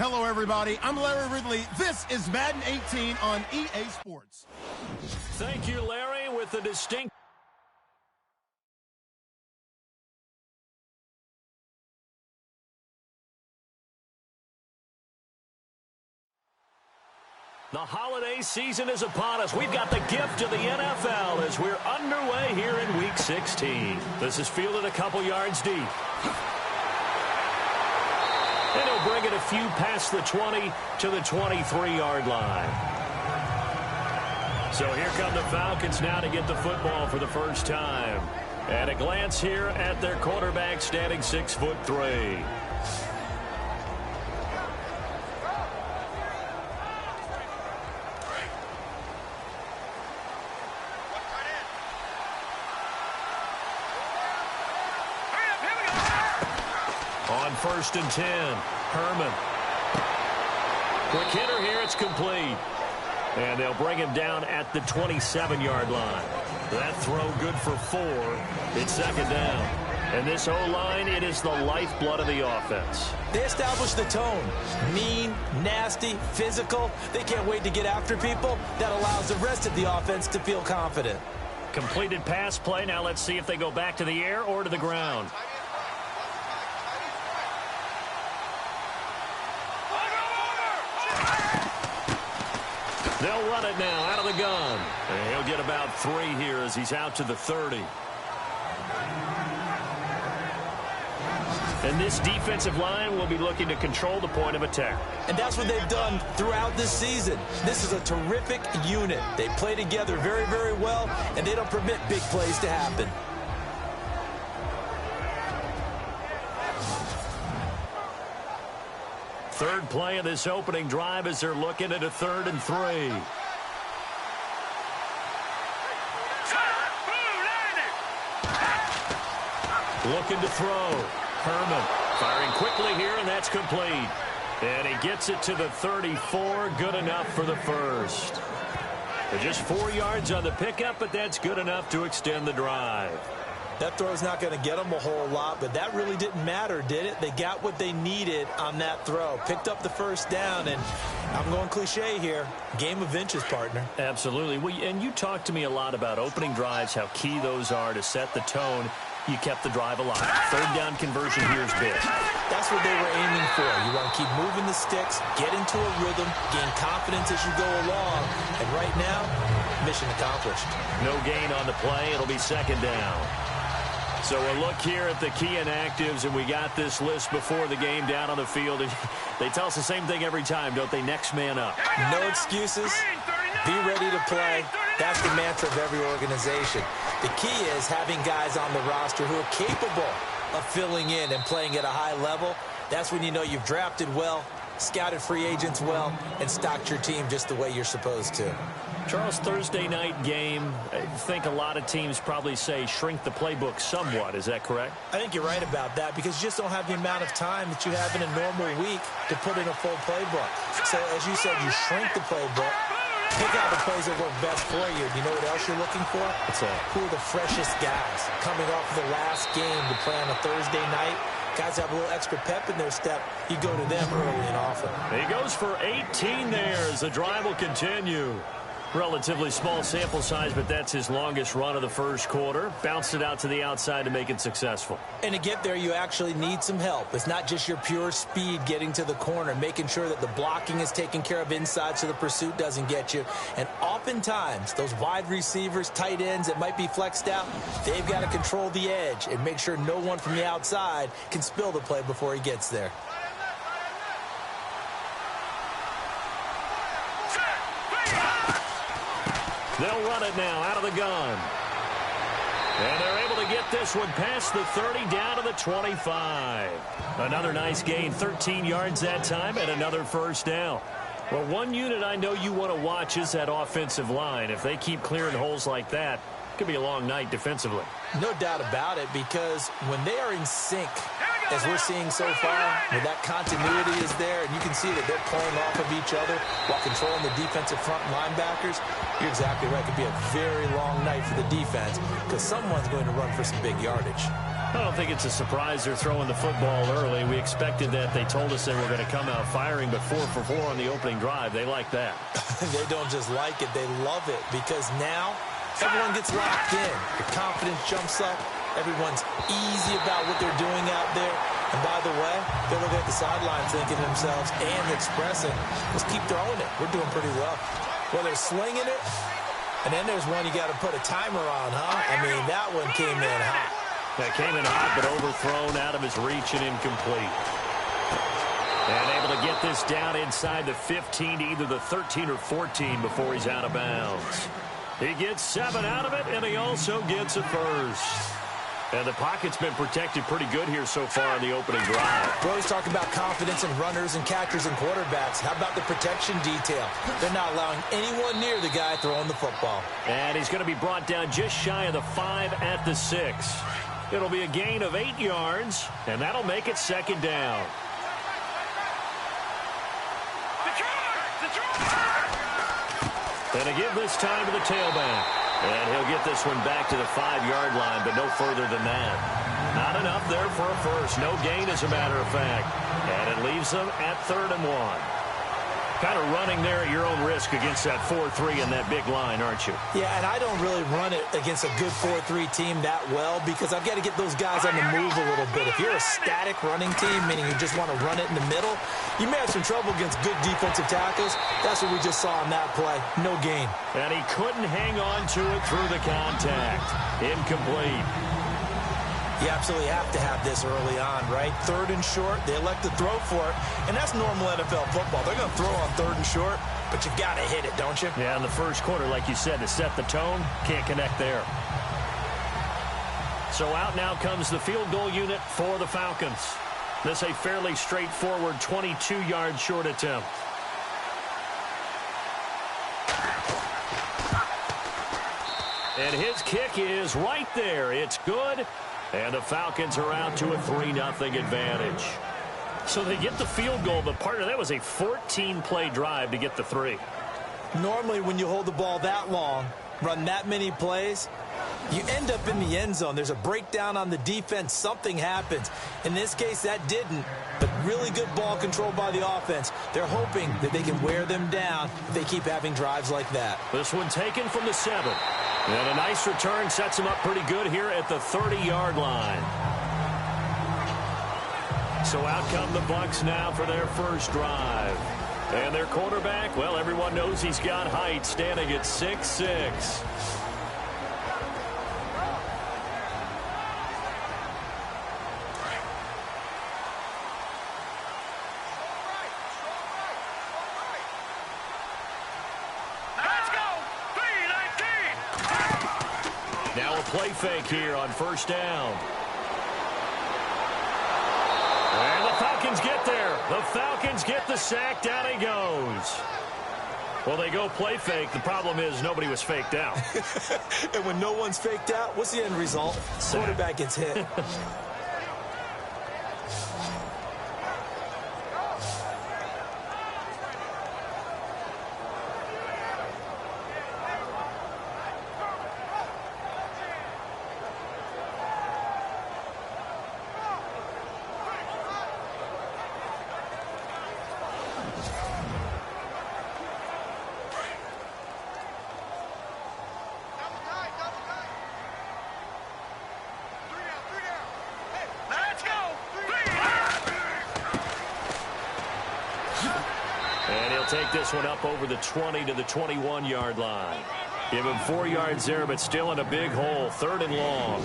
Hello, everybody. I'm Larry Ridley. This is Madden 18 on EA Sports. Thank you, Larry, with the distinct. The holiday season is upon us. We've got the gift of the NFL as we're underway here in Week 16. This is fielded a couple yards deep. And he'll bring it a few past the 20 to the 23-yard line. So here come the Falcons now to get the football for the first time. At a glance here at their quarterback standing 6'3". On 1st and 10, Herman. Quick hitter here, it's complete. And they'll bring him down at the 27-yard line. That throw good for 4. It's 2nd down. And this O-line, it is the lifeblood of the offense. They established the tone. Mean, nasty, physical. They can't wait to get after people. That allows the rest of the offense to feel confident. Completed pass play. Now let's see if they go back to the air or to the ground. They'll run it now out of the gun. And he'll get about 3 here as he's out to the 30. And this defensive line will be looking to control the point of attack. And that's what they've done throughout this season. This is a terrific unit. They play together very, very well, and they don't permit big plays to happen. Third play of this opening drive as they're looking at a 3rd and 3. Looking to throw. Herman firing quickly here, and that's complete. And he gets it to the 34. Good enough for the first. Just 4 yards on the pickup, but that's good enough to extend the drive. That throw's not going to get them a whole lot, but that really didn't matter, did it? They got what they needed on that throw. Picked up the first down, and I'm going cliche here. Game of inches, partner. Absolutely. And you talked to me a lot about opening drives, how key those are to set the tone. You kept the drive alive. 3rd down conversion here is big. That's what they were aiming for. You want to keep moving the sticks, get into a rhythm, gain confidence as you go along. And right now, mission accomplished. No gain on the play. It'll be 2nd down. So we'll look here at the key inactives, and we got this list before the game down on the field. They tell us the same thing every time, don't they? Next man up. No excuses. Be ready to play. That's the mantra of every organization. The key is having guys on the roster who are capable of filling in and playing at a high level. That's when you know you've drafted well, scouted free agents well, and stocked your team just the way you're supposed to. Charles, Thursday night game, I think a lot of teams probably say shrink the playbook somewhat. Is that correct? I think you're right about that because you just don't have the amount of time that you have in a normal week to put in a full playbook. So, as you said, you shrink the playbook, pick out the plays that work best for you. You know what else you're looking for? What's that? Who are the freshest guys coming off of the last game to play on a Thursday night? Guys have a little extra pep in their step. You go to them early and often. He goes for 18 there as the drive will continue. Relatively small sample size, but that's his longest run of the first quarter. Bounced it out to the outside to make it successful. And to get there, you actually need some help. It's not just your pure speed getting to the corner, making sure that the blocking is taken care of inside so the pursuit doesn't get you. And oftentimes, those wide receivers, tight ends that might be flexed out, they've got to control the edge and make sure no one from the outside can spill the play before he gets there. They'll run it now out of the gun. And they're able to get this one past the 30 down to the 25. Another nice gain, 13 yards that time, and another first down. Well, one unit I know you want to watch is that offensive line. If they keep clearing holes like that, it could be a long night defensively. No doubt about it, because when they are in sync, as we're seeing so far, when that continuity is there, and you can see that they're playing off of each other while controlling the defensive front linebackers, you're exactly right. It could be a very long night for the defense because someone's going to run for some big yardage. I don't think it's a surprise they're throwing the football early. We expected that. They told us they were going to come out firing, but 4 for 4 on the opening drive. They like that. They don't just like it. They love it because now everyone gets locked in. The confidence jumps up. Everyone's easy about what they're doing out there. And by the way, they're looking at the sideline thinking to themselves and expressing, let's keep throwing it. We're doing pretty well. Well, they're slinging it. And then there's one you got to put a timer on, huh? I mean, that one came in hot. That came in hot, but overthrown, out of his reach and incomplete. And able to get this down inside the 15 to either the 13 or 14 before he's out of bounds. He gets 7 out of it, and he also gets a first. And the pocket's been protected pretty good here so far on the opening drive. We always talk about confidence in runners and catchers and quarterbacks. How about the protection detail? They're not allowing anyone near the guy throwing the football. And he's going to be brought down just shy of the 5 at the 6. It'll be a gain of 8 yards, and that'll make it second down. And again this time to the tailback. And he'll get this one back to the 5-yard line, but no further than that. Not enough there for a first. No gain, as a matter of fact. And it leaves them at 3rd and 1. Kind of running there at your own risk against that 4-3 and that big line, aren't you? Yeah, and I don't really run it against a good 4-3 team that well because I've got to get those guys on the move a little bit. If you're a static running team, meaning you just want to run it in the middle, you may have some trouble against good defensive tackles. That's what we just saw on that play. No gain. And he couldn't hang on to it through the contact. Incomplete. You absolutely have to have this early on, right? 3rd and short, they elect to throw for it, and that's normal NFL football. They're going to throw on 3rd and short, but you got to hit it, don't you? Yeah, in the first quarter, like you said, to set the tone, can't connect there. So out now comes the field goal unit for the Falcons. This a fairly straightforward 22-yard short attempt. And his kick is right there. It's good. And the Falcons are out to a 3-0 advantage. So they get the field goal, but part of that was a 14-play drive to get the 3. Normally, when you hold the ball that long, run that many plays, you end up in the end zone. There's a breakdown on the defense. Something happens. In this case, that didn't. But really good ball control by the offense. They're hoping that they can wear them down if they keep having drives like that. This one taken from the 7. And a nice return sets them up pretty good here at the 30-yard line. So out come the Bucs now for their first drive. And their quarterback, well, everyone knows he's got height, standing at 6'6". Now a play fake here on first down. And the Falcons get there. The Falcons get the sack. Down he goes. Well, they go play fake. The problem is nobody was faked out. And when no one's faked out, what's the end result? Quarterback gets hit. Take this one up over the 20 to the 21-yard line. Give him 4 yards there, but still in a big hole, 3rd and long.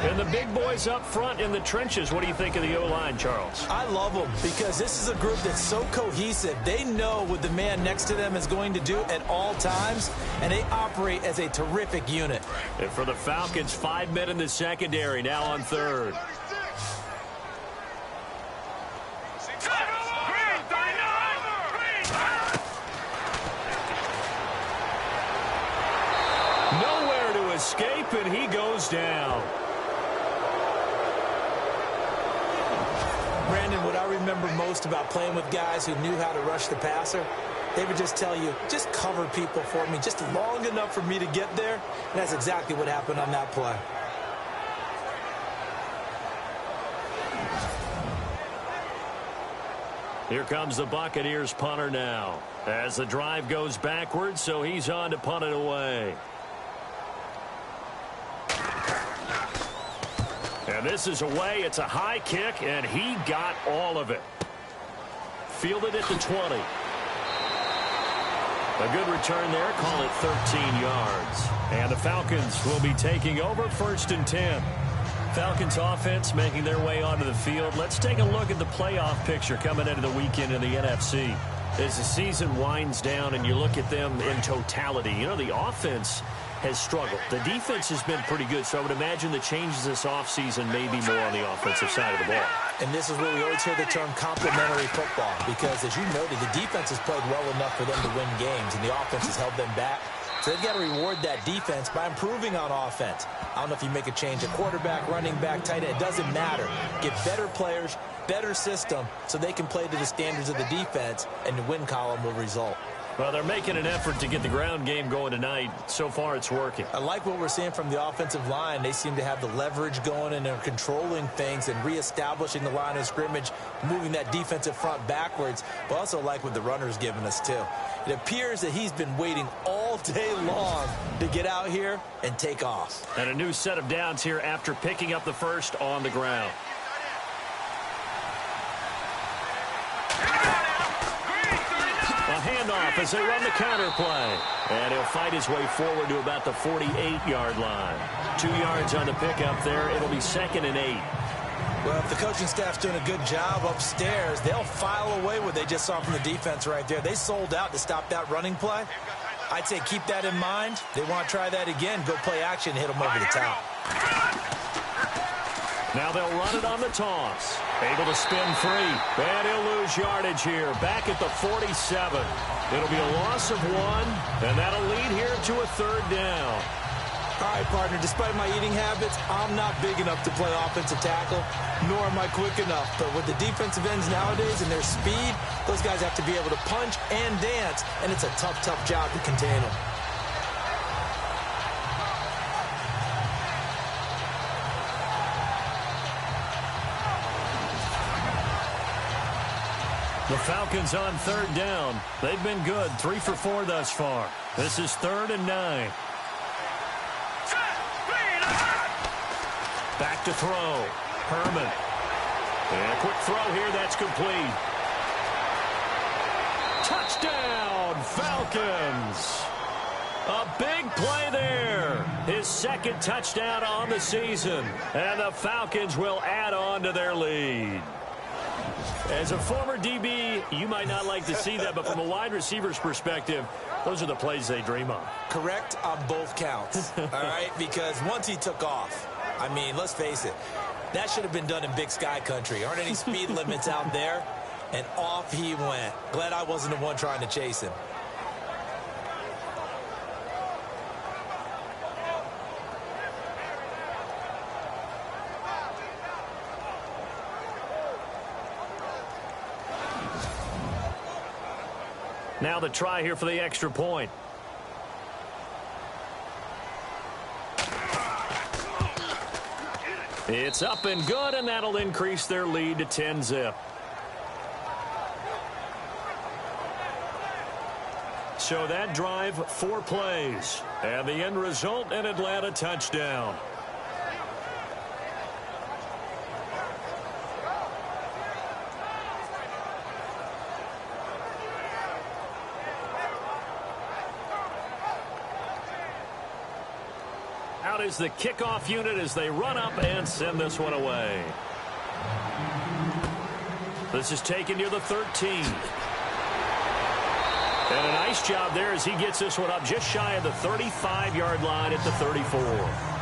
And the big boys up front in the trenches. What do you think of the O-line, Charles? I love them because this is a group that's so cohesive. They know what the man next to them is going to do at all times, and they operate as a terrific unit. And for the Falcons, 5 men in the secondary, now on 3rd. Escape, and he goes down. Brandon, what I remember most about playing with guys who knew how to rush the passer, they would just tell you, just cover people for me, just long enough for me to get there. And that's exactly what happened on that play. Here comes the Buccaneers punter now. As the drive goes backwards, so he's on to punt it away. And this is away. It's a high kick, and he got all of it. Fielded at the 20. A good return there. Call it 13 yards. And the Falcons will be taking over 1st and 10. Falcons offense making their way onto the field. Let's take a look at the playoff picture coming into the weekend in the NFC. As the season winds down and you look at them in totality, you know, the offense has struggled. The defense has been pretty good, so I would imagine the changes this offseason may be more on the offensive side of the ball. And this is where we always hear the term complementary football, because as you noted, the defense has played well enough for them to win games, and the offense has held them back. So they've got to reward that defense by improving on offense. I don't know if you make a change at quarterback, running back, tight end. It doesn't matter. Get better players, better system, so they can play to the standards of the defense, and the win column will result. Well, they're making an effort to get the ground game going tonight. So far, it's working. I like what we're seeing from the offensive line. They seem to have the leverage going, and they're controlling things and reestablishing the line of scrimmage, moving that defensive front backwards. But also like what the runner's giving us, too. It appears that he's been waiting all day long to get out here and take off. And a new set of downs here after picking up the first on the ground. Handoff as they run the counter play. And he'll fight his way forward to about the 48-yard line. 2 yards on the pickup there. It'll be 2nd and 8. Well, if the coaching staff's doing a good job upstairs, they'll file away what they just saw from the defense right there. They sold out to stop that running play. I'd say keep that in mind. They want to try that again. Go play action, hit them over the top. Now they'll run it on the toss. Able to spin free. And he'll lose yardage here. Back at the 47. It'll be a loss of 1. And that'll lead here to a 3rd down. All right, partner, despite my eating habits, I'm not big enough to play offensive tackle, nor am I quick enough. But with the defensive ends nowadays and their speed, those guys have to be able to punch and dance, and it's a tough, tough job to contain them. The Falcons on 3rd down. They've been good, 3 for 4 thus far. This is 3rd and 9. Back to throw. Herman. And a quick throw here. That's complete. Touchdown, Falcons. A big play there. His 2nd touchdown on the season. And the Falcons will add on to their lead. As a former DB, you might not like to see that, but from a wide receiver's perspective, those are the plays they dream of. Correct on both counts, all right? Because once he took off, I mean, let's face it, that should have been done in Big Sky country. Aren't any speed limits out there? And off he went. Glad I wasn't the one trying to chase him. Now the try here for the extra point. It's up and good, and that'll increase their lead to 10-zip. So that drive, 4 plays. And the end result, an Atlanta touchdown. Out is the kickoff unit as they run up and send this one away. This is taken near the 13. And a nice job there as he gets this one up just shy of the 35-yard line at the 34.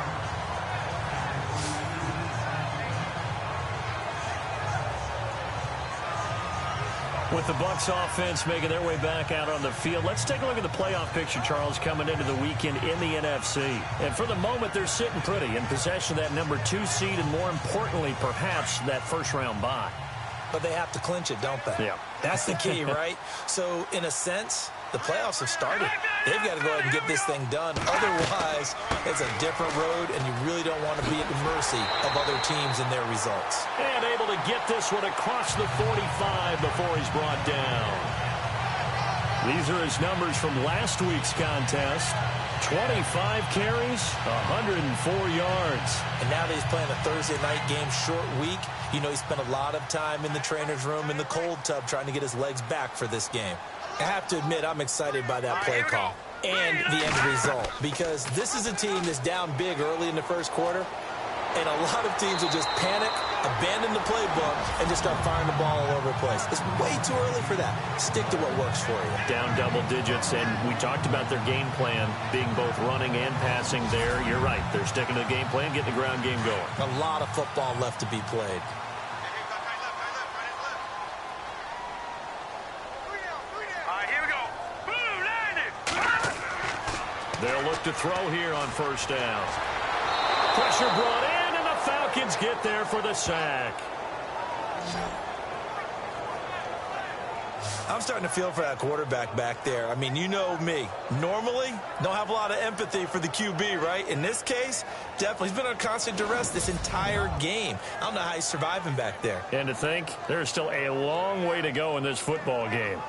With the Bucs offense making their way back out on the field, let's take a look at the playoff picture, Charles, coming into the weekend in the NFC. And for the moment, they're sitting pretty in possession of that number 2 seed and, more importantly, perhaps that first-round bye. But they have to clinch it, don't they? Yeah. That's the key, right? So, in a sense, the playoffs have started. They've got to go ahead and get this thing done. Otherwise, it's a different road, and you really don't want to be at the mercy of other teams and their results. And able to get this one across the 45 before he's brought down. These are his numbers from last week's contest. 25 carries, 104 yards. And now that he's playing a Thursday night game, short week, you know he spent a lot of time in the trainer's room, in the cold tub, trying to get his legs back for this game. I have to admit, I'm excited by that play call and the end result, because this is a team that's down big early in the first quarter, and a lot of teams will just panic, abandon the playbook, and just start firing the ball all over the place. It's way too early for that. Stick to what works for you. Down double digits, and we talked about their game plan being both running and passing there. You're right. They're sticking to the game plan, getting the ground game going. A lot of football left to be played. They'll look to throw here on first down. Pressure brought in, and the Falcons get there for the sack. I'm starting to feel for that quarterback back there. I mean, you know me. Normally, don't have a lot of empathy for the QB, right? In this case, definitely. He's been on constant duress this entire game. I don't know how he's surviving back there. And to think, there's still a long way to go in this football game.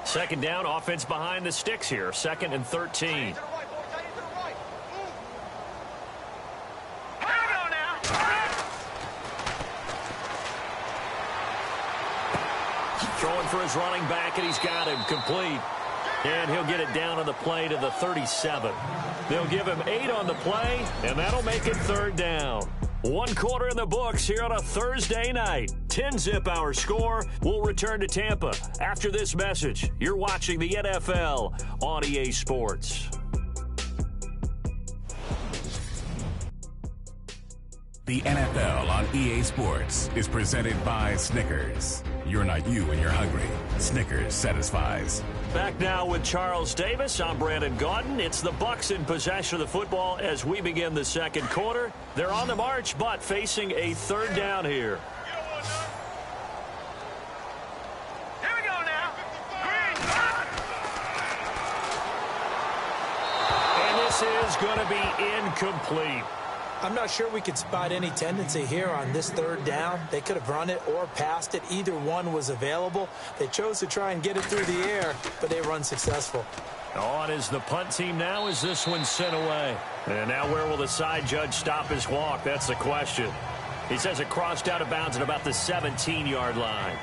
Second down, offense behind the sticks here. 2nd and 13. Throwing for his running back, and he's got him complete. And he'll get it down on the play to the 37. They'll give him 8 on the play, and that'll make it 3rd down. 1 quarter in the books here on a Thursday night. 10-zip our score. We'll return to Tampa after this message. You're watching the NFL on EA Sports. The NFL on EA Sports is presented by Snickers. You're not you when you're hungry. Snickers satisfies. Back now with Charles Davis. I'm Brandon Gaudin. It's the Bucs in possession of the football as we begin the second quarter. They're on the march, but facing a 3rd down here. Here we go now. And this is going to be incomplete. I'm not sure we could spot any tendency here on this 3rd down. They could have run it or passed it. Either one was available. They chose to try and get it through the air, but they were unsuccessful. On is the punt team now as this one's sent away. And now where will the side judge stop his walk? That's the question. He says it crossed out of bounds at about the 17-yard line.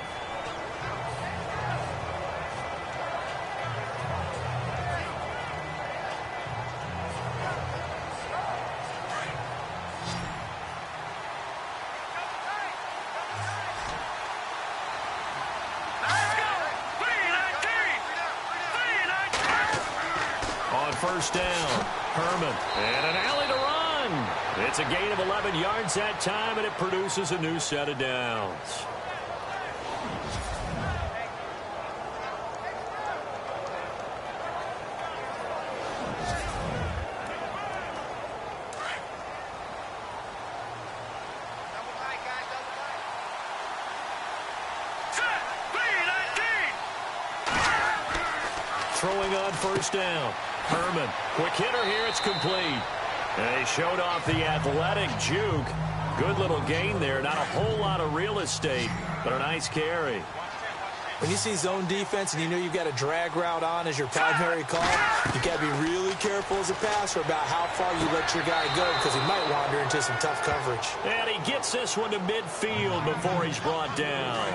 First down, Herman, and an alley to run. It's a gain of 11 yards that time, and it produces a new set of downs. Throwing on first down. Herman, quick hitter here, it's complete. And he showed off the athletic juke. Good little gain there, not a whole lot of real estate, but a nice carry. When you see zone defense and you know you've got a drag route on as your primary call, you've got to be really careful as a passer about how far you let your guy go because he might wander into some tough coverage. And he gets this one to midfield before he's brought down.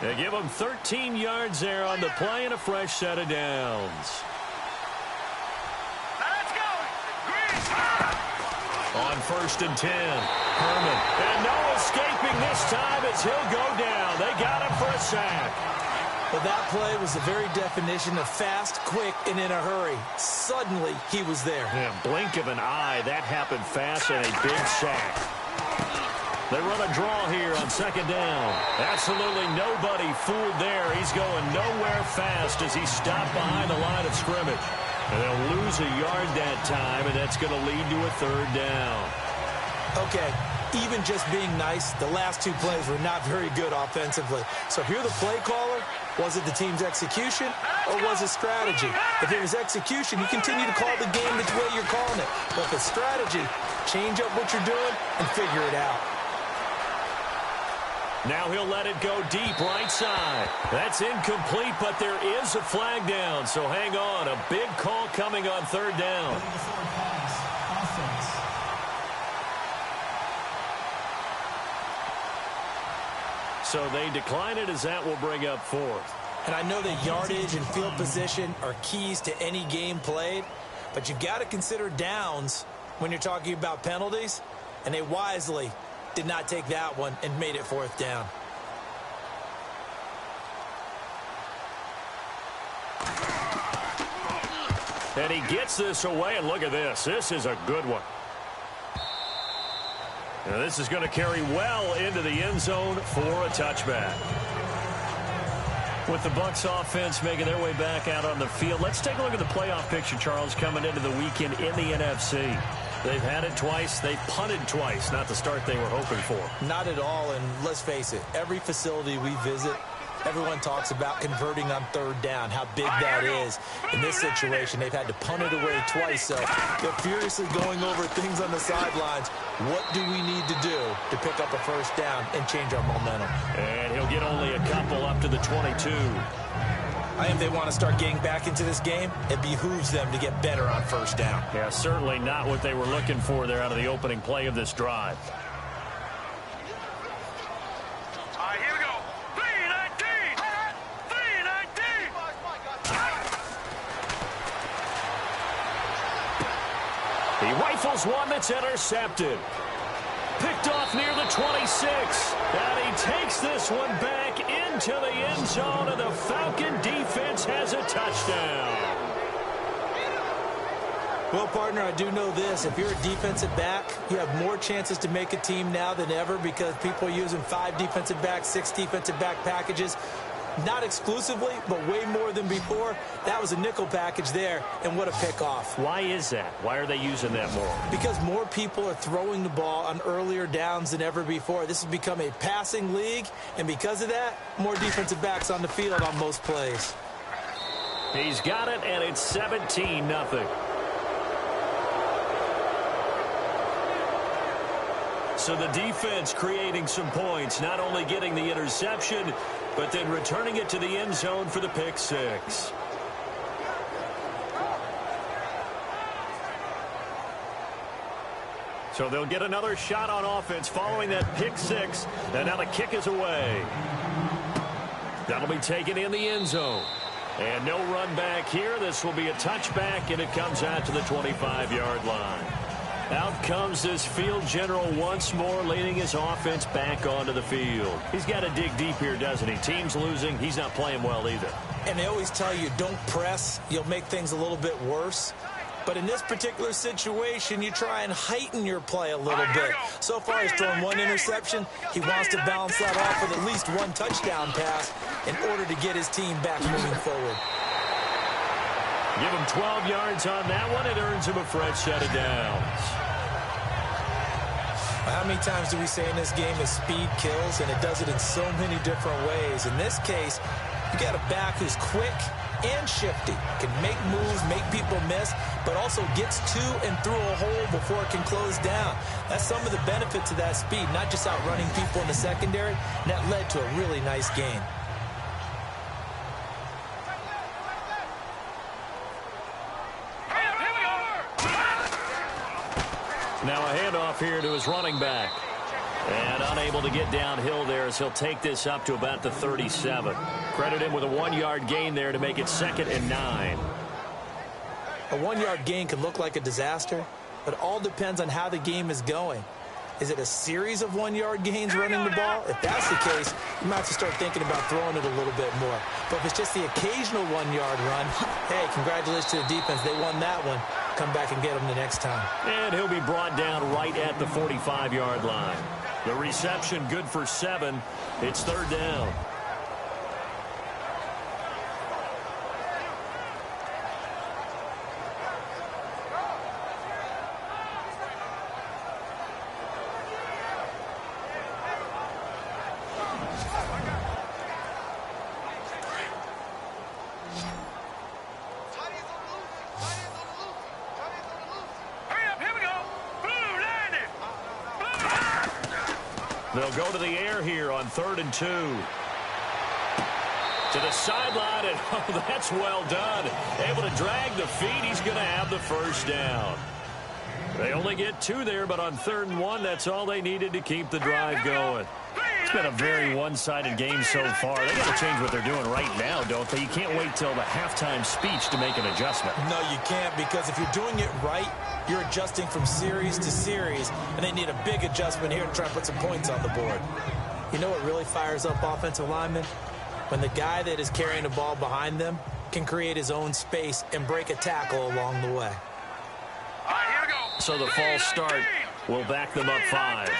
They give him 13 yards there on the play and a fresh set of downs. On 1st and 10, Herman. And no escaping this time as he'll go down. They got him for a sack. Well, that play was the very definition of fast, quick, and in a hurry. Suddenly, he was there. Yeah, blink of an eye. That happened fast and a big sack. They run a draw here on second down. Absolutely nobody fooled there. He's going nowhere fast as he stopped behind the line of scrimmage. And they'll lose a yard that time, and that's going to lead to a third down. Okay, even just being nice, the last two plays were not very good offensively. So if you're the play caller, was it the team's execution or was it strategy? If it was execution, you continue to call the game the way you're calling it. But if it's strategy, change up what you're doing and figure it out. Now he'll let it go deep right side. That's incomplete, but there is a flag down. So hang on. A big call coming on third down. So they decline it as that will bring up fourth. And I know that yardage and field position are keys to any game played, but you got to consider downs when you're talking about penalties, and they wisely did not take that one and made it fourth down. And he gets this away, and look at this. This is a good one. Now this is going to carry well into the end zone for a touchback. With the Bucs offense making their way back out on the field, let's take a look at the playoff picture, Charles, coming into the weekend in the NFC. They've had it twice. They've punted twice. Not the start they were hoping for. Not at all, and let's face it, every facility we visit, everyone talks about converting on third down, how big that is. In this situation, they've had to punt it away twice, so they're furiously going over things on the sidelines. What do we need to do to pick up a first down and change our momentum? And he'll get only a couple up to the 22. I think if they want to start getting back into this game, it behooves them to get better on first down. Yeah, certainly not what they were looking for there out of the opening play of this drive. All right, here we go. 3-19. 3-19. He rifles one that's intercepted. Picked off near the 26. And he takes this one back into the end zone, and the Falcon defense has a touchdown. Well, partner, I do know this. If you're a defensive back, you have more chances to make a team now than ever because people are using 5 defensive backs, 6 defensive back packages. Not exclusively, but way more than before. That was a nickel package there, and what a pickoff. Why is that? Why are they using that more? Because more people are throwing the ball on earlier downs than ever before. This has become a passing league, and because of that, more defensive backs on the field on most plays. He's got it, and it's 17-0. So the defense creating some points, not only getting the interception, but then returning it to the end zone for the pick six. So they'll get another shot on offense following that pick six. And now the kick is away. That'll be taken in the end zone. And no run back here. This will be a touchback, and it comes out to the 25-yard line. Out comes this field general once more, leading his offense back onto the field. He's got to dig deep here, doesn't he? Team's losing. He's not playing well either. And they always tell you, don't press. You'll make things a little bit worse. But in this particular situation, you try and heighten your play a little bit. So far, he's thrown 1 interception. He wants to balance that off with at least 1 touchdown pass in order to get his team back moving forward. Give him 12 yards on that one. It earns him a fresh set of downs. How many times do we say in this game is speed kills, and it does it in so many different ways. In this case, you got a back who's quick and shifty, can make moves, make people miss, but also gets to and through a hole before it can close down. That's some of the benefits of that speed, not just outrunning people in the secondary, and that led to a really nice gain. Now a handoff here to his running back. And unable to get downhill there as he'll take this up to about the 37. Credit him with a 1-yard gain there to make it 2nd and 9. A 1-yard gain can look like a disaster, but it all depends on how the game is going. Is it a series of 1-yard gains running the ball? If that's the case, you might have to start thinking about throwing it a little bit more. But if it's just the occasional 1-yard run, hey, congratulations to the defense. They won that one. Come back and get them the next time. And he'll be brought down right at the 45-yard line. The reception good for 7. It's 3rd down. They'll go to the air here on 3rd and 2. To the sideline, and oh, that's well done. Able to drag the feet. He's going to have the 1st down. They only get 2 there, but on 3rd and 1, that's all they needed to keep the drive going. It's been a very one-sided game so far. They got to change what they're doing right now, don't they? You can't wait till the halftime speech to make an adjustment. No, you can't, because if you're doing it right, you're adjusting from series to series, and they need a big adjustment here to try and put some points on the board. You know what really fires up offensive linemen? When the guy that is carrying the ball behind them can create his own space and break a tackle along the way. All right, here we go. So the false start will back them up 5.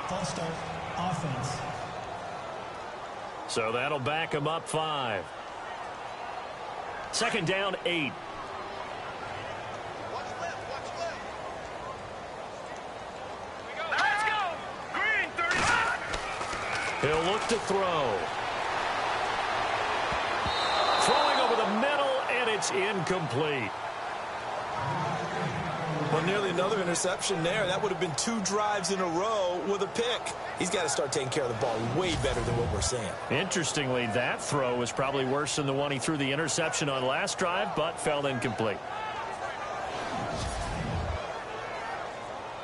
False start, offense. So that'll back them up 5. 2nd down, 8. Let's go. Green, 35. He'll look to throw. Throwing over the middle, and it's incomplete. Well, nearly another interception there. That would have been 2 drives in a row with a pick. He's got to start taking care of the ball way better than what we're seeing. Interestingly, that throw was probably worse than the one he threw the interception on last drive, but fell incomplete.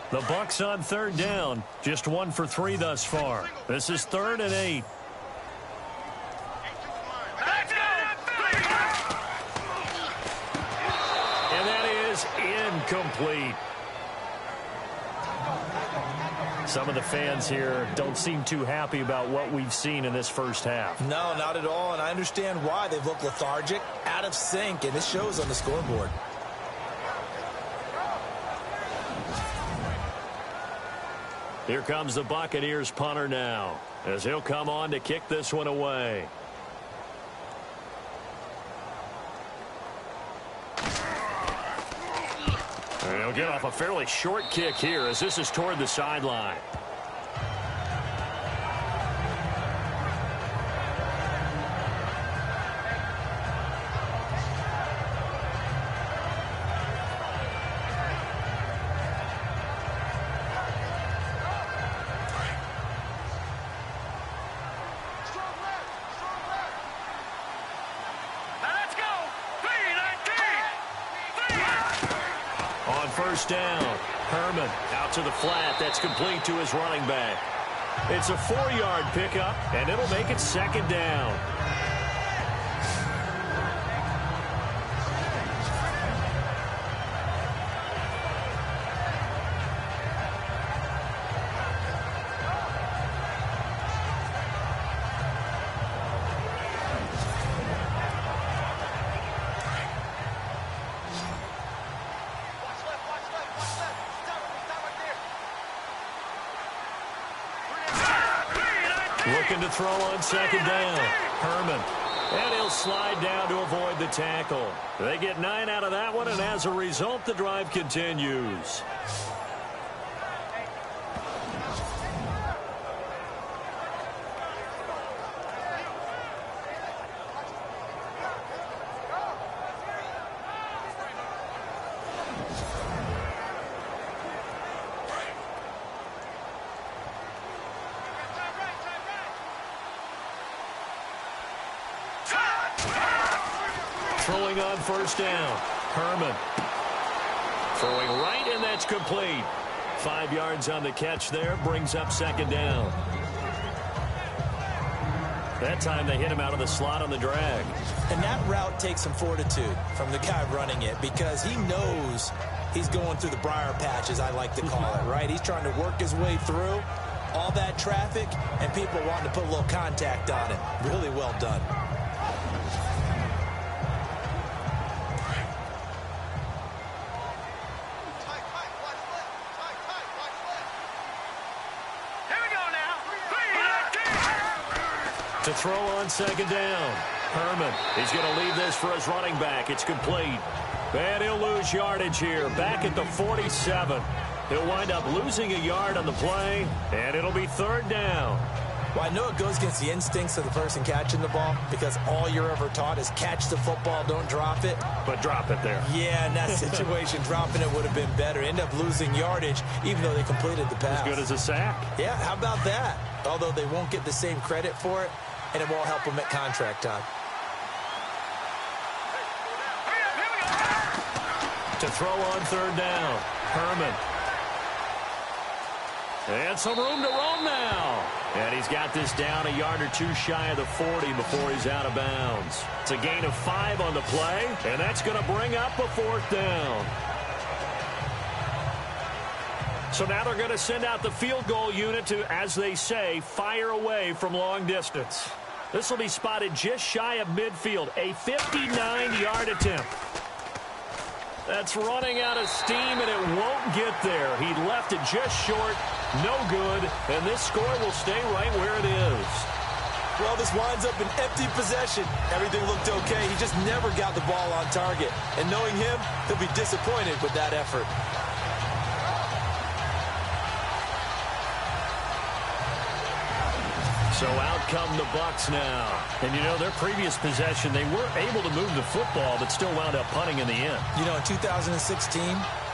The Bucs on 3rd down. Just 1 for 3 thus far. This is 3rd and 8. Let's go. And that is incomplete. Some of the fans here don't seem too happy about what we've seen in this first half. No, not at all, and I understand why. They've looked lethargic, out of sync, and this shows on the scoreboard. Here comes the Buccaneers punter now, as he'll come on to kick this one away. And he'll get off a fairly short kick here, as this is toward the sideline. Let's go. 3-19. 1st down. Herman out to the flat. That's complete to his running back. It's a 4-yard pickup, and it'll make it 2nd down. Looking to throw on 2nd down. Herman. And he'll slide down to avoid the tackle. They get 9 out of that one, and as a result, the drive continues. Throwing on 1st down. Herman. Throwing right, and that's complete. 5 yards on the catch there. Brings up 2nd down. That time they hit him out of the slot on the drag. And that route takes some fortitude from the guy running it, because he knows he's going through the briar patch, as I like to call it, right? He's trying to work his way through all that traffic, and people wanting to put a little contact on it. Really well done. To throw on second down. Herman, he's going to leave this for his running back. It's complete. And he'll lose yardage here. Back at the 47. He'll wind up losing a yard on the play, and it'll be third down. Well, I know it goes against the instincts of the person catching the ball because all you're ever taught is catch the football, don't drop it. But drop it there. Yeah, in that situation, dropping it would have been better. End up losing yardage, even though they completed the pass. As good as a sack. Yeah, how about that? Although they won't get the same credit for it, and it won't help them at contract time. To throw on third down. Herman. And some room to roam now. And he's got this down a yard or two shy of the 40 before he's out of bounds. It's a gain of 5 on the play, and that's going to bring up a fourth down. So now they're going to send out the field goal unit to, as they say, fire away from long distance. This will be spotted just shy of midfield, a 59-yard attempt. That's running out of steam, and it won't get there. He left it just short, no good, and this score will stay right where it is. Well, this winds up an empty possession. Everything looked okay. He just never got the ball on target. And knowing him, he'll be disappointed with that effort. So out come the Bucs now. And, you know, their previous possession, they were able to move the football, but still wound up punting in the end. You know, in 2016,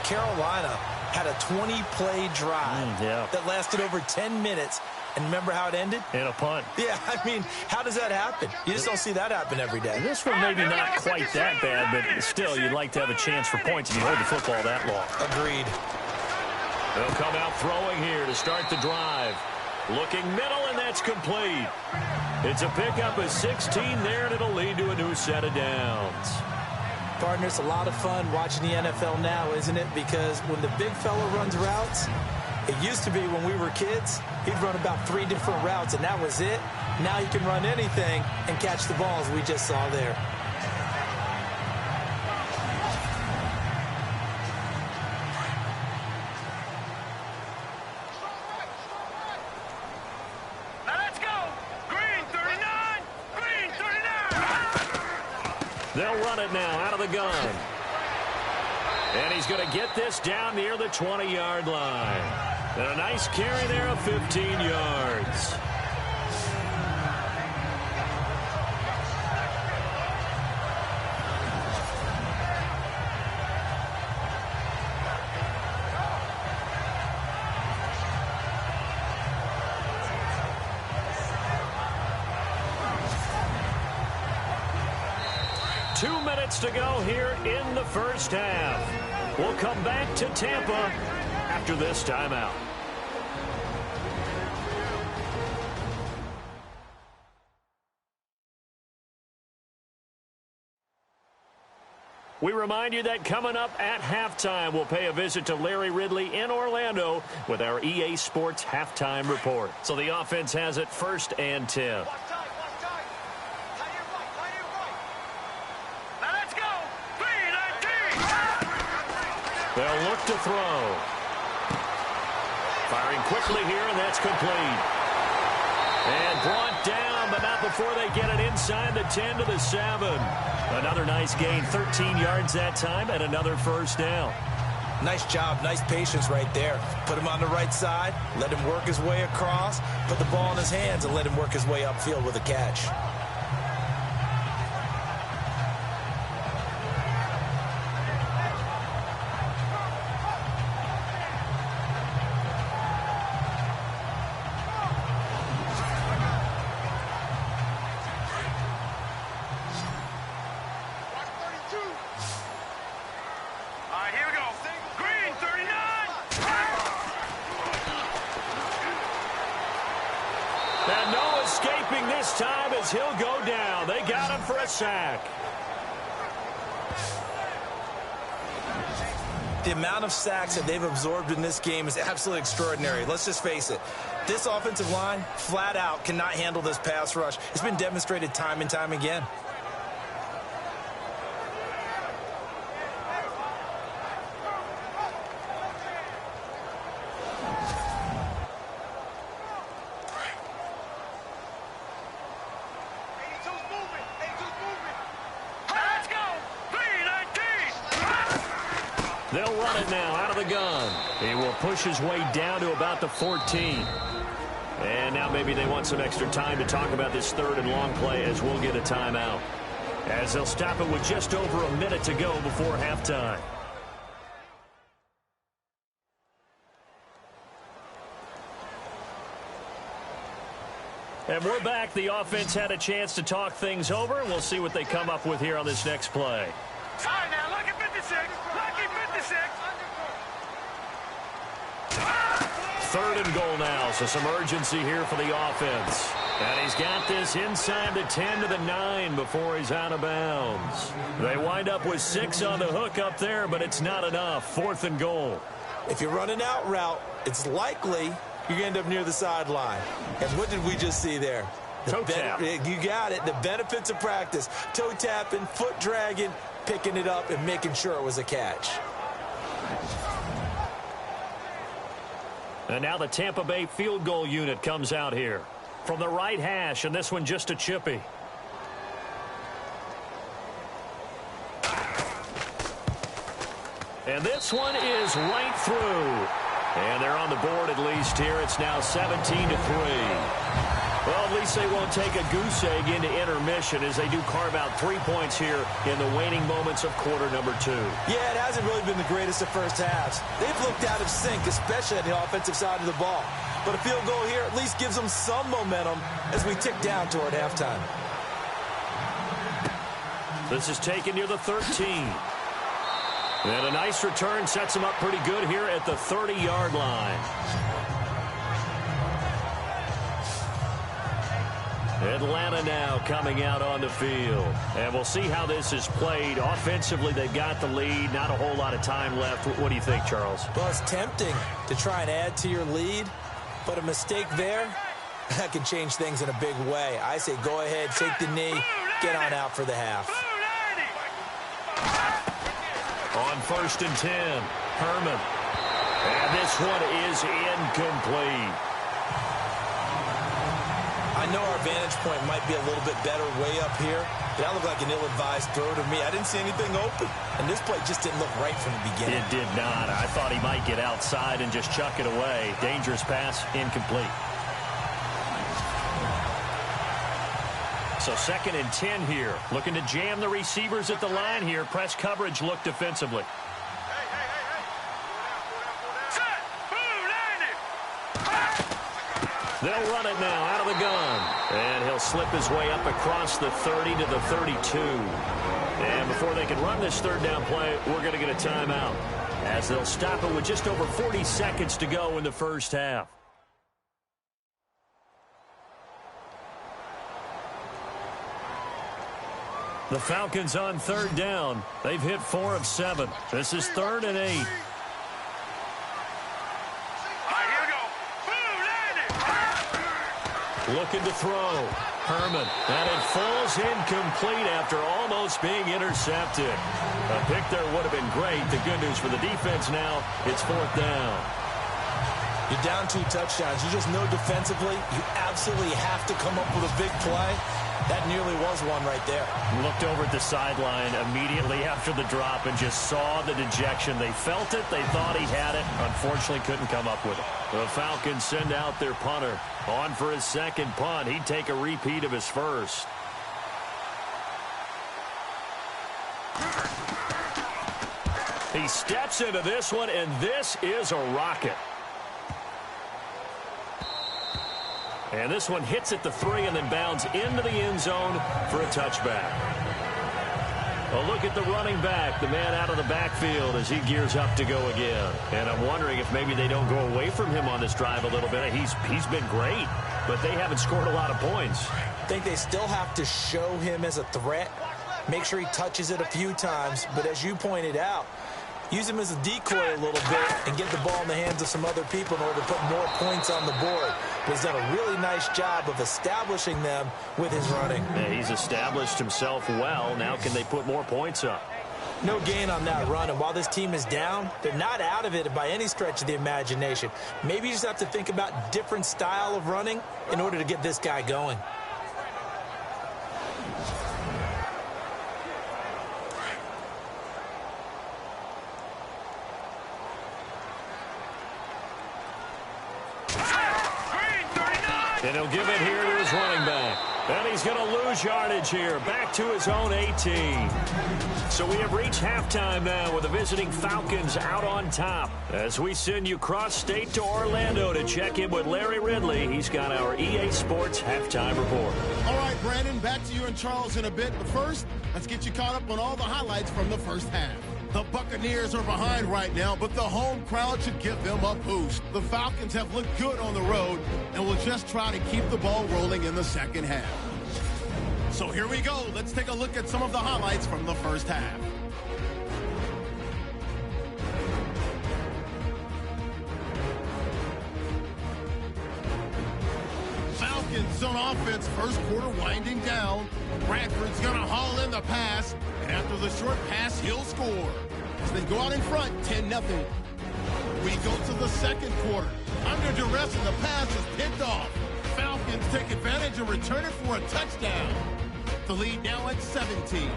Carolina had a 20-play drive that lasted over 10 minutes. And remember how it ended? In a punt. Yeah, I mean, how does that happen? You just don't see that happen every day. This one maybe not quite that bad, but still, you'd like to have a chance for points if you hold the football that long. Agreed. They'll come out throwing here to start the drive. Looking middle, and that's complete. It's a pickup of 16 there, and it'll lead to a new set of downs. Partner, it's a lot of fun watching the NFL now, isn't it? Because when the big fella runs routes, it used to be when we were kids, he'd run about 3 different routes, and that was it. Now he can run anything and catch the balls we just saw there. They'll run it now out of the gun. And he's going to get this down near the 20-yard line. And a nice carry there of 15 yards. To go here in the first half. We'll come back to Tampa after this timeout. We remind you that coming up at halftime, we'll pay a visit to Larry Ridley in Orlando with our EA Sports halftime report. So the offense has it 1st and 10. They'll look to throw. Firing quickly here, and that's complete. And brought down, but not before they get it inside the 10 to the 7. Another nice gain, 13 yards that time, and another first down. Nice job, nice patience right there. Put him on the right side, let him work his way across, put the ball in his hands, and let him work his way upfield with a catch. And no escaping this time as he'll go down. They got him for a sack. The amount of sacks that they've absorbed in this game is absolutely extraordinary. Let's just face it. This offensive line, flat out, cannot handle this pass rush. It's been demonstrated time and time again. They'll run it now out of the gun. He will push his way down to about the 14. And now maybe they want some extra time to talk about this third and long play as we'll get a timeout. As they'll stop it with just over a minute to go before halftime. And we're back. The offense had a chance to talk things over. We'll see what they come up with here on this next play. All right, now, lucky 56. Lucky 56. Third and goal now, so some urgency here for the offense. And he's got this inside the 10 to the 9 before he's out of bounds. They wind up with 6 on the hook up there, but it's not enough. Fourth and goal. If you're running out route, it's likely you're going to end up near the sideline. And what did we just see there? Toe tap. You got it. The benefits of practice. Toe tapping, foot dragging, picking it up, and making sure it was a catch. And now the Tampa Bay field goal unit comes out here. From the right hash, and this one just a chippy. And this one is right through. And they're on the board at least here. It's now 17-3. Well, at least they won't take a goose egg into intermission as they do carve out 3 points here in the waning moments of quarter number 2. Yeah, it hasn't really been the greatest of first halves. They've looked out of sync, especially on the offensive side of the ball. But a field goal here at least gives them some momentum as we tick down toward halftime. This is taken near the 13. And a nice return sets them up pretty good here at the 30-yard line. Atlanta now coming out on the field. And we'll see how this is played. Offensively, they've got the lead. Not a whole lot of time left. What do you think, Charles? Well, it's tempting to try and add to your lead, but a mistake there, that can change things in a big way. I say go ahead, take the knee, get on out for the half. On 1st and 10, Herman. And this one is incomplete. I know our vantage point might be a little bit better way up here, but that looked like an ill-advised throw to me. I didn't see anything open, and this play just didn't look right from the beginning. It did not. I thought he might get outside and just chuck it away. Dangerous pass, incomplete. So 2nd and 10 here. Looking to jam the receivers at the line here. Press coverage look defensively. They'll run it now out of the gun. And he'll slip his way up across the 30 to the 32. And before they can run this third down play, we're going to get a timeout, as they'll stop it with just over 40 seconds to go in the first half. The Falcons on 3rd down. They've hit 4 of 7. This is 3rd and 8. Looking to throw. Herman. And it falls incomplete after almost being intercepted. A pick there would have been great. The good news for the defense now, it's 4th down. You're down 2 touchdowns. You just know defensively you absolutely have to come up with a big play. That nearly was one right there. Looked over at the sideline immediately after the drop and just saw the dejection. They felt it. They thought he had it. Unfortunately, couldn't come up with it. The Falcons send out their punter. On for his 2nd punt. He'd take a repeat of his first. He steps into this one, and this is a rocket. And this one hits at the 3 and then bounds into the end zone for a touchback. A look at the running back, the man out of the backfield as he gears up to go again. And I'm wondering if maybe they don't go away from him on this drive a little bit. He's been great, but they haven't scored a lot of points. I think they still have to show him as a threat, make sure he touches it a few times. But as you pointed out, use him as a decoy a little bit and get the ball in the hands of some other people in order to put more points on the board. But he's done a really nice job of establishing them with his running. Yeah, he's established himself well. Now can they put more points up? No gain on that run, and while this team is down, they're not out of it by any stretch of the imagination. Maybe you just have to think about different style of running in order to get this guy going. And he'll give it here to his running back. And he's going to lose yardage here. Back to his own 18. So we have reached halftime now with the visiting Falcons out on top. As we send you cross-state to Orlando to check in with Larry Ridley. He's got our EA Sports halftime report. All right, Brandon, back to you and Charles in a bit. But first, let's get you caught up on all the highlights from the first half. The Buccaneers are behind right now, but the home crowd should give them a boost. The Falcons have looked good on the road and will just try to keep the ball rolling in the second half. So here we go. Let's take a look at some of the highlights from the first half. Falcons on offense, first quarter winding down. Bradford's going to haul in the pass, and after the short pass, he'll score. As they go out in front, 10-0. We go to the second quarter. Under duress, and the pass is picked off. Falcons take advantage and return it for a touchdown. The lead now at 17.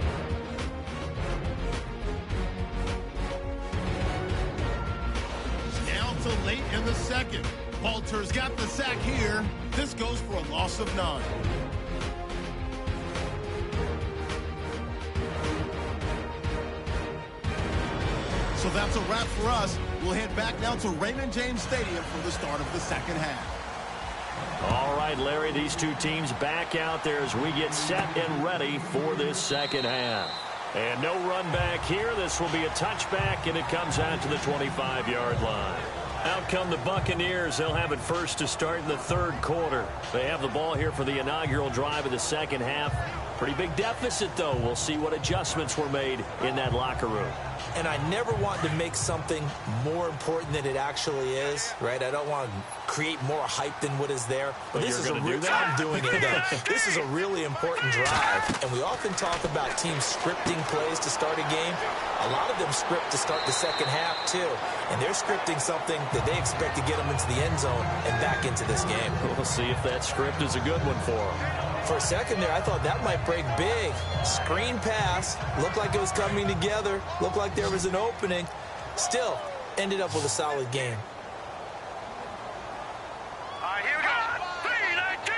Now to late in the second. Walter's got the sack here. This goes for a loss of 9. So that's a wrap for us. We'll head back now to Raymond James Stadium for the start of the second half. All right, Larry, these two teams back out there as we get set and ready for this second half. And no run back here. This will be a touchback, and it comes out to the 25-yard line. Out come the Buccaneers. They'll have it first to start in the third quarter. They have the ball here for the inaugural drive of the second half. Pretty big deficit, though. We'll see what adjustments were made in that locker room. And I never want to make something more important than it actually is, right? I don't want to create more hype than what is there. But this is I'm doing it. This is a really important drive. And we often talk about teams scripting plays to start a game. A lot of them script to start the second half, too. And they're scripting something that they expect to get them into the end zone and back into this game. We'll see if that script is a good one for them. For a second there, I thought that might break big. Screen pass. Looked like it was coming together. Looked like there was an opening. Still, ended up with a solid game. All right, here we go. 3-19.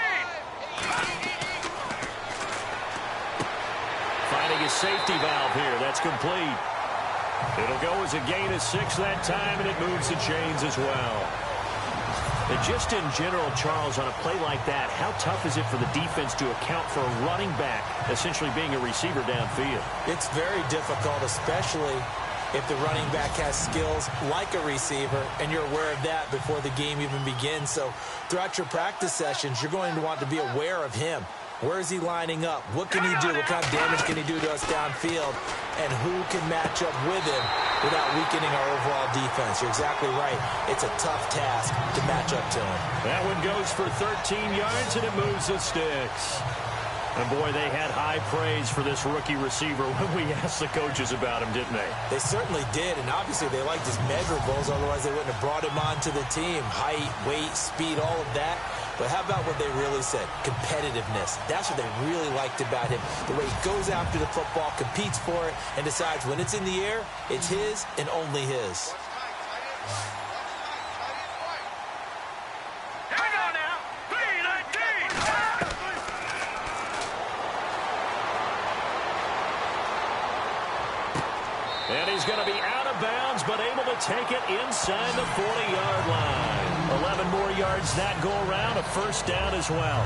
Finding a safety valve here. That's complete. It'll go as a gain of 6 that time, and it moves the chains as well. And just in general, Charles, on a play like that, how tough is it for the defense to account for a running back essentially being a receiver downfield? It's very difficult, especially if the running back has skills like a receiver, and you're aware of that before the game even begins. So throughout your practice sessions, you're going to want to be aware of him. Where is he lining up? What can he do? What kind of damage can he do to us downfield? And who can match up with him without weakening our overall defense? You're exactly right. It's a tough task to match up to him. That one goes for 13 yards, and it moves the sticks. And, boy, they had high praise for this rookie receiver when we asked the coaches about him, didn't they? They certainly did, and obviously they liked his measurables. Otherwise, they wouldn't have brought him onto the team. Height, weight, speed, all of that. But how about what they really said? Competitiveness. That's what they really liked about him. The way he goes after the football, competes for it, and decides when it's in the air, it's his and only his. Here we go now. 3-19. And he's going to be out of bounds, but able to take it inside the 40-yard line. 11 more yards that go around, a first down as well.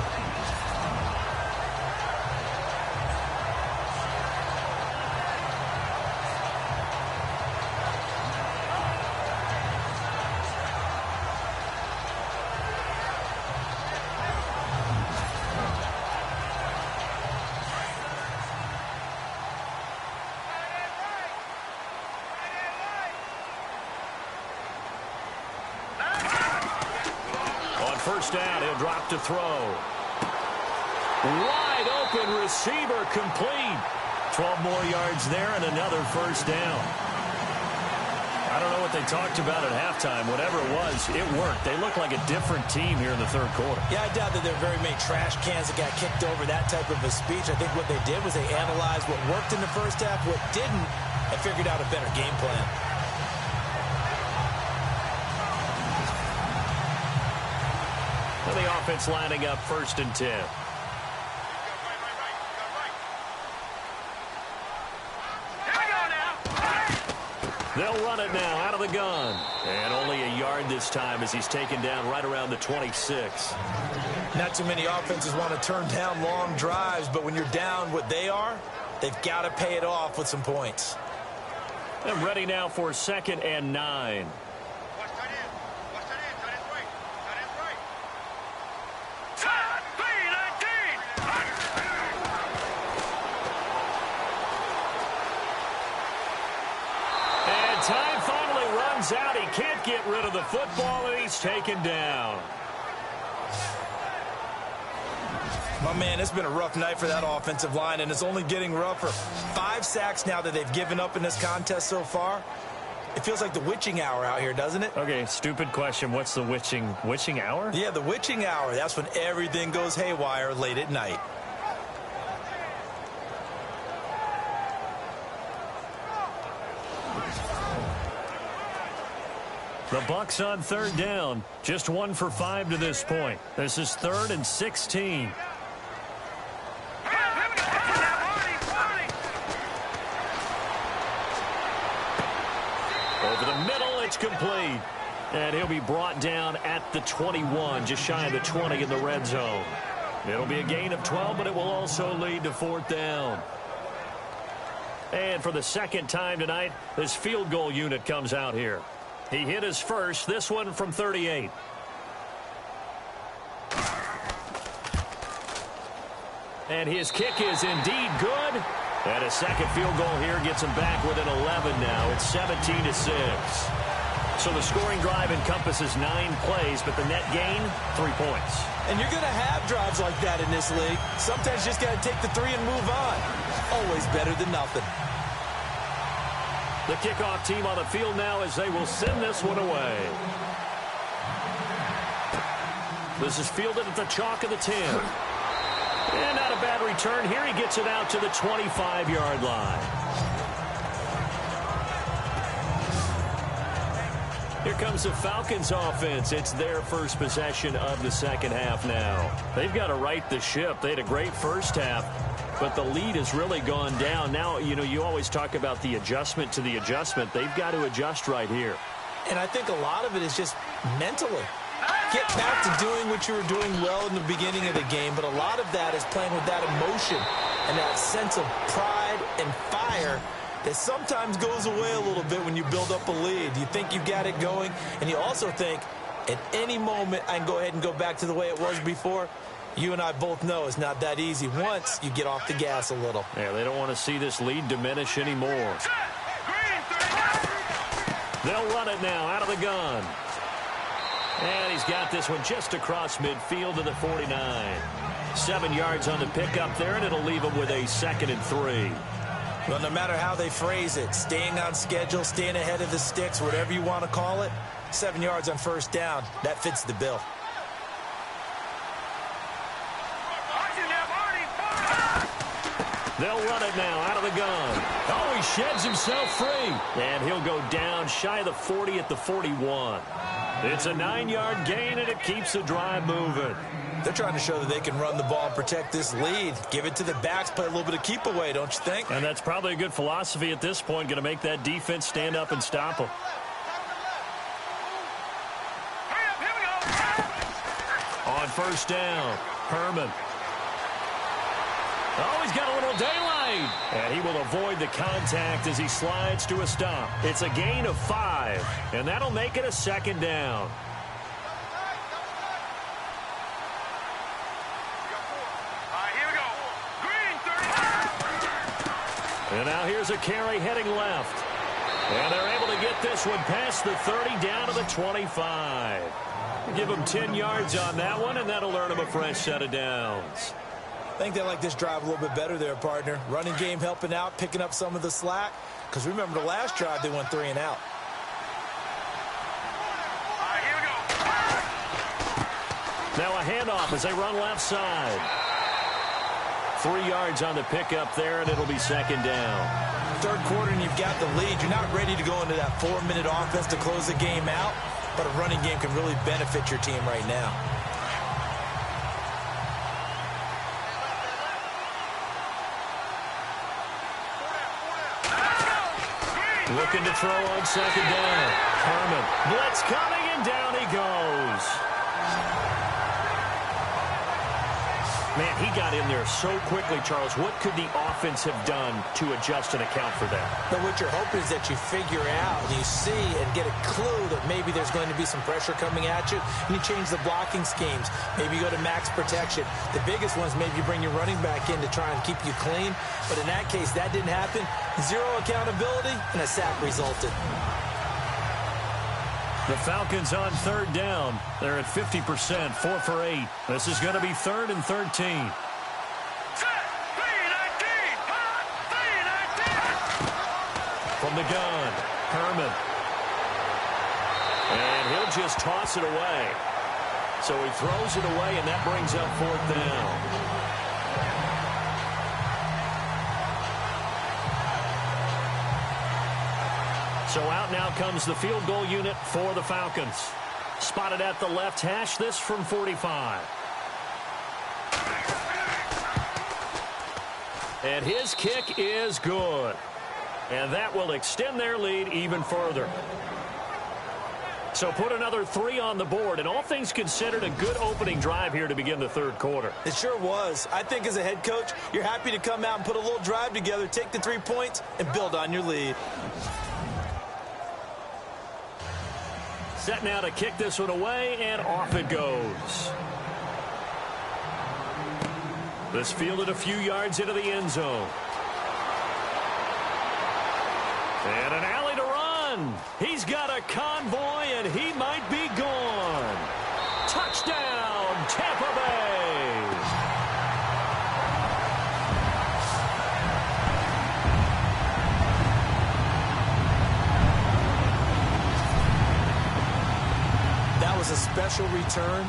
First down, he'll drop to throw. Wide open receiver complete. 12 more yards there and another first down. I don't know what they talked about at halftime. Whatever it was, it worked. They look like a different team here in the third quarter. Yeah, I doubt that there are very many trash cans that got kicked over, that type of a speech. I think what they did was they analyzed what worked in the first half, what didn't, and figured out a better game plan. The offense lining up 1st and 10. They'll run it now out of the gun. And only a yard this time as he's taken down right around the 26. Not too many offenses want to turn down long drives, but when you're down what they are, they've got to pay it off with some points. And ready now for 2nd and 9. Time finally runs out. He can't get rid of the football, and he's taken down. My man, it's been a rough night for that offensive line, and it's only getting rougher. 5 sacks now that they've given up in this contest so far. It feels like the witching hour out here, doesn't it? Okay, stupid question. What's the witching hour? Yeah, the witching hour. That's when everything goes haywire late at night. The Bucs on 3rd down. Just 1 for 5 to this point. This is 3rd and 16. Over the middle, it's complete. And he'll be brought down at the 21, just shy of the 20 in the red zone. It'll be a gain of 12, but it will also lead to 4th down. And for the 2nd time tonight, this field goal unit comes out here. He hit his first, this one from 38. And his kick is indeed good. And a second field goal here gets him back within 11 now. It's 17-6. So the scoring drive encompasses 9 plays, but the net gain, 3 points. And you're going to have drives like that in this league. Sometimes you just got to take the 3 and move on. Always better than nothing. The kickoff team on the field now as they will send this one away. This is fielded at the chalk of the 10. And not a bad return here. He gets it out to the 25-yard line. Here comes the Falcons offense. It's their first possession of the 2nd half now. They've got to right the ship. They had a great first half, but the lead has really gone down. Now, you know, you always talk about the adjustment to the adjustment. They've got to adjust right here. And I think a lot of it is just mentally. Get back to doing what you were doing well in the beginning of the game, but a lot of that is playing with that emotion and that sense of pride and fire that sometimes goes away a little bit when you build up a lead. You think you got it going, and you also think at any moment I can go ahead and go back to the way it was before. You and I both know it's not that easy once you get off the gas a little. Yeah, they don't want to see this lead diminish anymore. They'll run it now out of the gun. And he's got this one just across midfield to the 49. 7 yards on the pickup there, and it'll leave him with a 2nd and 3. Well, no matter how they phrase it, staying on schedule, staying ahead of the sticks, whatever you want to call it, 7 yards on 1st down, that fits the bill. They'll run it now out of the gun. Oh, he sheds himself free. And he'll go down shy of the 40 at the 41. It's a 9-yard gain, and it keeps the drive moving. They're trying to show that they can run the ball and protect this lead. Give it to the backs, play a little bit of keep away, don't you think? And that's probably a good philosophy at this point, going to make that defense stand up and stop them. On 1st down, Herman. Oh, he's got a little daylight. And he will avoid the contact as he slides to a stop. It's a gain of 5, and that'll make it a 2nd down. And now here's a carry heading left. And they're able to get this one past the 30 down to the 25. Give them 10 yards on that one, and that'll earn them a fresh set of downs. I think they like this drive a little bit better there, partner. Running game helping out, picking up some of the slack. Because remember the last drive, they went 3 and out. Here we go. Now a handoff as they run left side. 3 yards on the pickup there, and it'll be 2nd down. 3rd quarter, and you've got the lead. You're not ready to go into that 4-minute offense to close the game out, but a running game can really benefit your team right now. Looking to throw on second down. Herman. Blitz coming, and down he goes. Man, he got in there so quickly, Charles. What could the offense have done to adjust and account for that? But what you're hoping is that you figure out, and you see and get a clue that maybe there's going to be some pressure coming at you, and you change the blocking schemes. Maybe you go to max protection. The biggest ones, maybe you bring your running back in to try and keep you clean. But in that case, that didn't happen. Zero accountability, and a sack resulted. The Falcons on third down. They're at 50%, 4 for 8. This is going to be 3rd and 13. From the gun, Herman. And he'll just toss it away. So he throws it away, and that brings up 4th down. So out now comes the field goal unit for the Falcons. Spotted at the left hash, this from 45. And his kick is good. And that will extend their lead even further. So put another 3 on the board, and all things considered, a good opening drive here to begin the 3rd quarter. It sure was. I think as a head coach, you're happy to come out and put a little drive together, take the 3 points, and build on your lead. Set now to kick this one away, and off it goes. This fielded a few yards into the end zone. And an alley to run. He's got a convoy, and he might be gone. Touchdown, Tampa Bay. That was a special return,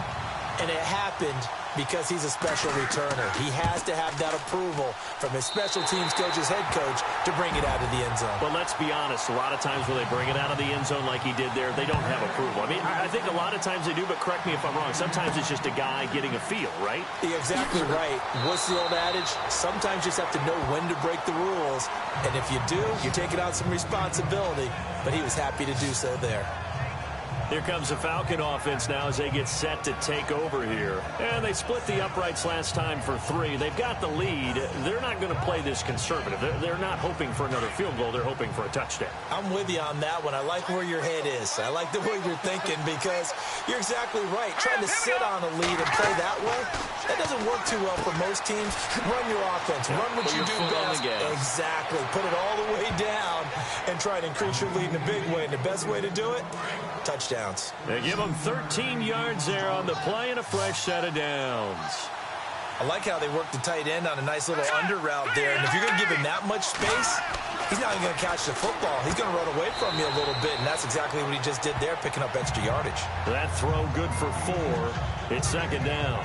and it happened because he's a special returner. He has to have that approval from his special teams coach, his head coach, to bring it out of the end zone. Well, let's be honest. A lot of times when they bring it out of the end zone like he did there, they don't have approval. I mean, I think a lot of times they do, but correct me if I'm wrong. Sometimes it's just a guy getting a feel, right? You're exactly right. What's the old adage? Sometimes you just have to know when to break the rules. And if you do, you're taking on some responsibility. But he was happy to do so there. Here comes the Falcon offense now as they get set to take over here. And they split the uprights last time for 3. They've got the lead. They're not going to play this conservative. They're not hoping for another field goal. They're hoping for a touchdown. I'm with you on that one. I like where your head is. I like the way you're thinking because you're exactly right. Trying to sit on a lead and play that way, that doesn't work too well for most teams. Run your offense. Run what you do best. Exactly. Put it all the way down and try to increase your lead in a big way. And the best way to do it, touchdown. They give him 13 yards there on the play and a fresh set of downs. I like how they work the tight end on a nice little under route there. And if you're going to give him that much space, he's not even going to catch the football. He's going to run away from you a little bit, and that's exactly what he just did there, picking up extra yardage. That throw good for 4. It's second down.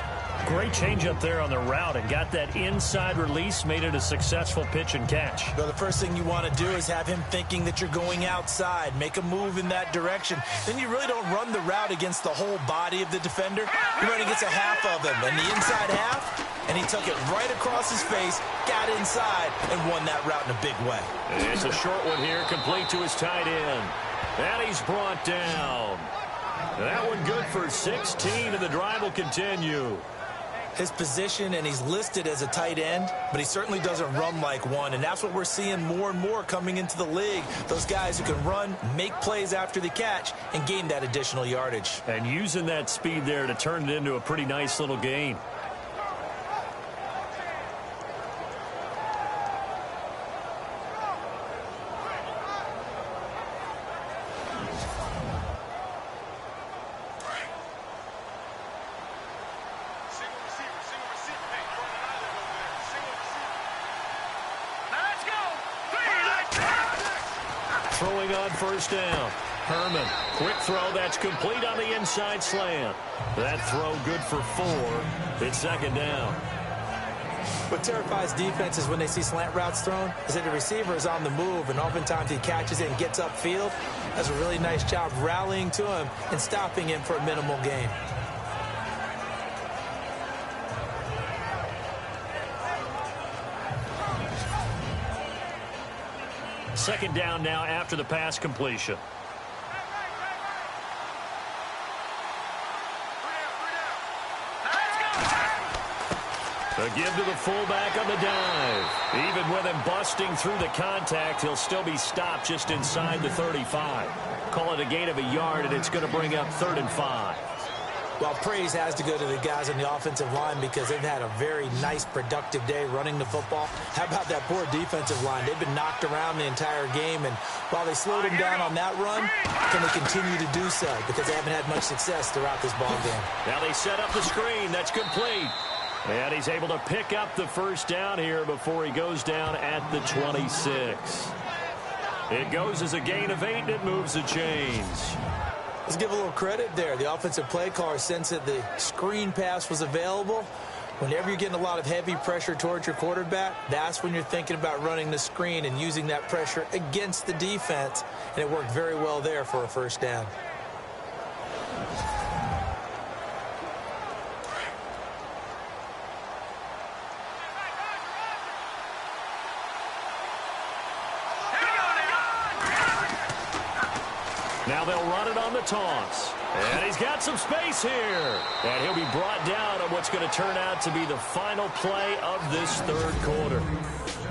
Great change up there on the route and got that inside release, made it a successful pitch and catch. Well, the first thing you want to do is have him thinking that you're going outside, make a move in that direction. Then you really don't run the route against the whole body of the defender. You run against a half of him, and the inside half, and he took it right across his face, got inside, and won that route in a big way. It's a short one here, complete to his tight end. And he's brought down. That one good for 16, and the drive will continue. His position, and he's listed as a tight end, but he certainly doesn't run like one, and that's what we're seeing more and more coming into the league. Those guys who can run, make plays after the catch, and gain that additional yardage. And using that speed there to turn it into a pretty nice little gain. Throwing on first down. Herman, quick throw, that's complete on the inside slant. That throw good for 4. It's second down. What terrifies defenses when they see slant routes thrown is that the receiver is on the move, and oftentimes he catches it and gets upfield. Does a really nice job rallying to him and stopping him for a minimal gain. second down now after the pass completion. A give to the fullback on the dive. Even with him busting through the contact, he'll still be stopped just inside the 35. Call it a gain of a yard, and it's going to bring up 3rd and 5. Well, praise has to go to the guys on the offensive line because they've had a very nice, productive day running the football. How about that poor defensive line? They've been knocked around the entire game, and while they slowed them down on that run, can they continue to do so? Because they haven't had much success throughout this ball game. Now they set up the screen. That's complete. And he's able to pick up the first down here before he goes down at the 26. It goes as a gain of 8, and it moves the chains. Let's give a little credit there. The offensive play caller sensed that the screen pass was available. Whenever you're getting a lot of heavy pressure towards your quarterback, that's when you're thinking about running the screen and using that pressure against the defense. And it worked very well there for a first down. Now they'll run it on the toss. And he's got some space here. And he'll be brought down on what's going to turn out to be the final play of this third quarter.